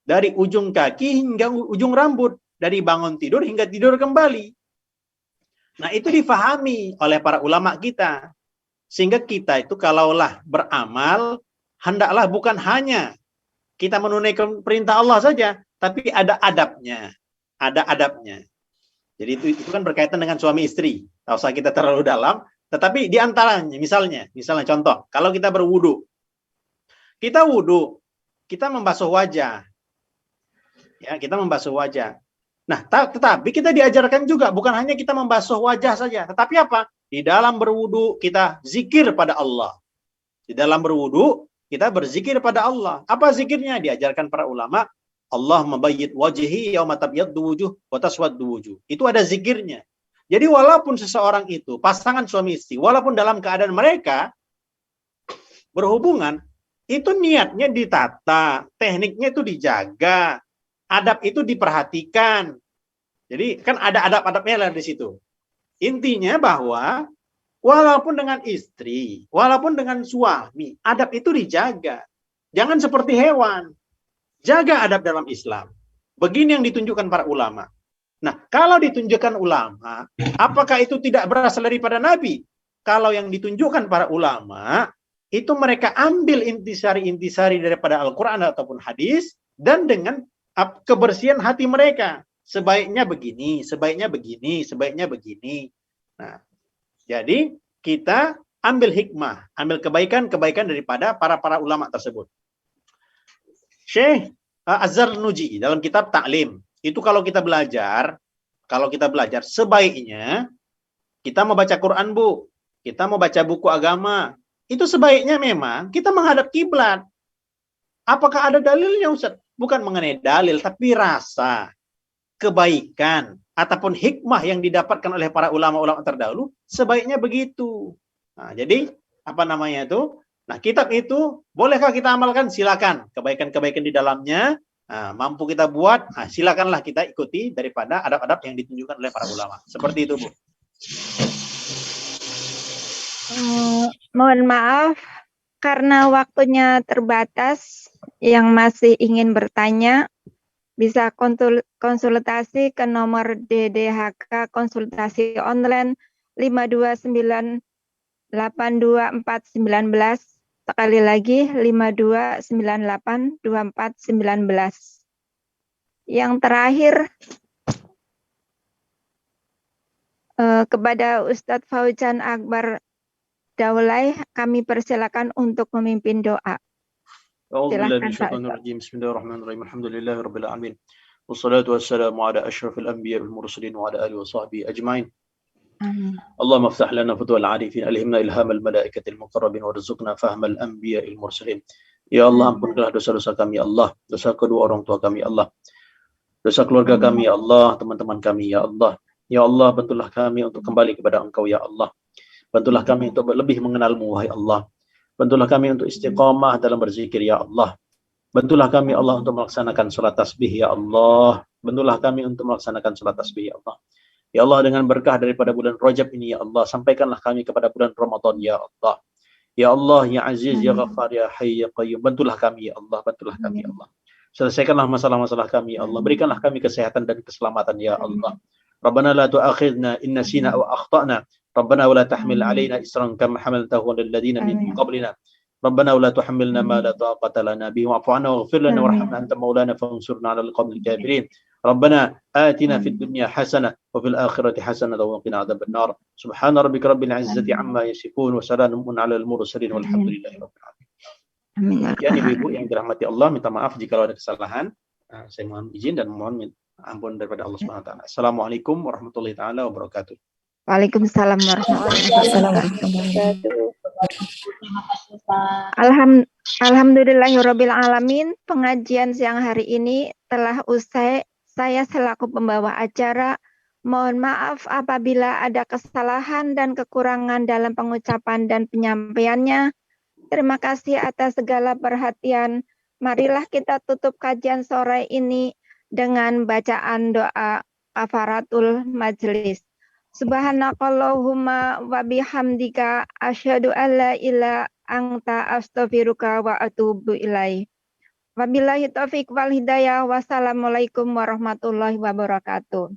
Dari ujung kaki hingga ujung rambut. Dari bangun tidur hingga tidur kembali. Nah, itu difahami oleh para ulama kita. Sehingga kita itu kalaulah beramal, hendaklah bukan hanya kita menunaikan perintah Allah saja, tapi ada adabnya. Ada adabnya. Jadi itu kan berkaitan dengan suami istri. Tak usah kita terlalu dalam. Tetapi di antaranya, misalnya contoh, kalau kita berwudu. Kita wudu, kita membasuh wajah. Ya, kita membasuh wajah. Nah, tetapi kita diajarkan juga bukan hanya kita membasuh wajah saja, tetapi apa? Di dalam berwudu kita zikir pada Allah. Di dalam berwudu kita berzikir pada Allah. Apa zikirnya? Diajarkan para ulama, Allah mabayyid wajhi yauma tabyaddu wujuh wa taswaddu wujuh. Itu ada zikirnya. Jadi walaupun seseorang itu pasangan suami istri, walaupun dalam keadaan mereka berhubungan, itu niatnya ditata, tekniknya itu dijaga. Adab itu diperhatikan. Jadi kan ada adab-adabnya lah di situ. Intinya bahwa walaupun dengan istri, walaupun dengan suami, adab itu dijaga. Jangan seperti hewan. Jaga adab dalam Islam. Begini yang ditunjukkan para ulama. Nah, kalau ditunjukkan ulama, apakah itu tidak berasal daripada Nabi? Kalau yang ditunjukkan para ulama, itu mereka ambil intisari-intisari daripada Al-Quran ataupun hadis, dan dengan kebersihan hati mereka. Sebaiknya begini, sebaiknya begini, sebaiknya begini. Nah, jadi kita ambil hikmah, ambil kebaikan-kebaikan daripada para ulama tersebut. Syekh Az-Zarnuji dalam kitab Ta'lim, itu kalau kita belajar sebaiknya kita mau baca Quran, Bu. Kita mau baca buku agama, itu sebaiknya memang kita menghadap kiblat. Apakah ada dalilnya, Ustaz? Bukan mengenai dalil, tapi rasa, kebaikan, ataupun hikmah yang didapatkan oleh para ulama-ulama terdahulu, sebaiknya begitu. Nah, jadi, apa namanya itu? Nah, kitab itu, bolehkah kita amalkan? Silakan. Kebaikan-kebaikan di dalamnya, mampu kita buat, silakanlah kita ikuti daripada adab-adab yang ditunjukkan oleh para ulama. Seperti itu, Bu. Mohon maaf, karena waktunya terbatas, yang masih ingin bertanya, bisa konsultasi ke nomor DDHK konsultasi online 529824419. Sekali lagi 52982419. Yang terakhir kepada Ustadz Fauzan Akbar Daulay, kami persilakan untuk memimpin doa. Bismillahirrahmanirrahim. Alhamdulillahirabbil alamin. Wassalatu wassalamu ala asyrafil anbiya'i wal mursalin wa ala alihi wa sahbihi ajma'in. Amin. Allahumma aftah lana futuhal arifin, alhimna ilhamal malaikatil muqarrabin warzuqna fahmal anbiya'il mursalin. Ya Allah, ampunkanlah dosa-dosa kami ya Allah, dosa kedua orang tua kami ya Allah, dosa keluarga kami ya Allah, teman-teman kami ya Allah. Ya Allah, bantulah kami untuk kembali kepada Engkau ya Allah. Bantulah kami untuk lebih mengenal-Mu wahai Allah. Bantulah kami untuk istiqamah dalam berzikir ya Allah. Bantulah kami Allah untuk melaksanakan salat tasbih ya Allah. Bantulah kami untuk melaksanakan salat tasbih ya Allah. Ya Allah, dengan berkah daripada bulan Rajab ini ya Allah, sampaikanlah kami kepada bulan Ramadan ya Allah. Ya Allah, ya Aziz, ya Ghaffar, ya Hayy, ya Qayyum. Bantulah kami ya Allah, bantulah kami ya Allah. Selesaikanlah masalah-masalah kami ya Allah. Berikanlah kami kesehatan dan keselamatan ya Allah. Rabbana la tu'akhidna in nasina aw akhtana. Rabbana wa la tahmil alaina isran kama hamaltahu 'alal ladzina min qablina. Rabbana wa la tuhammilna ma la taqata lana bihi wa'fu 'anna waghfir lana warhamna anta maulana fansurna 'alal qawmil kafirin. Rabbana atina fid dunya hasanah wa fil akhirati hasanah wa qina adzaban nar. Subhana rabbika rabbil 'izzati 'amma yasifun wa salamun 'alal mursalin walhamdulillahi rabbil alamin. Amin. Ya Ibu-ibu yang dirahmati Allah, minta maaf jika ada kesalahan. Saya mohon izin dan mohon ampun daripada Allah Subhanahu wa taala. Assalamualaikum warahmatullahi taala wabarakatuh. Waalaikumsalam warahmatullahi wabarakatuh. Alhamdulillahirabbil alamin. Pengajian siang hari ini telah usai. Saya selaku pembawa acara mohon maaf apabila ada kesalahan dan kekurangan dalam pengucapan dan penyampaiannya. Terima kasih atas segala perhatian. Marilah kita tutup kajian sore ini dengan bacaan doa kafaratul majelis. Subhanakallahumma wa bihamdika asyhadu an la ilaha anta astaghfiruka wa atubu ilaik. Wabillahi taufiq wal hidayah. Wassalamualaikum warahmatullahi wabarakatuh.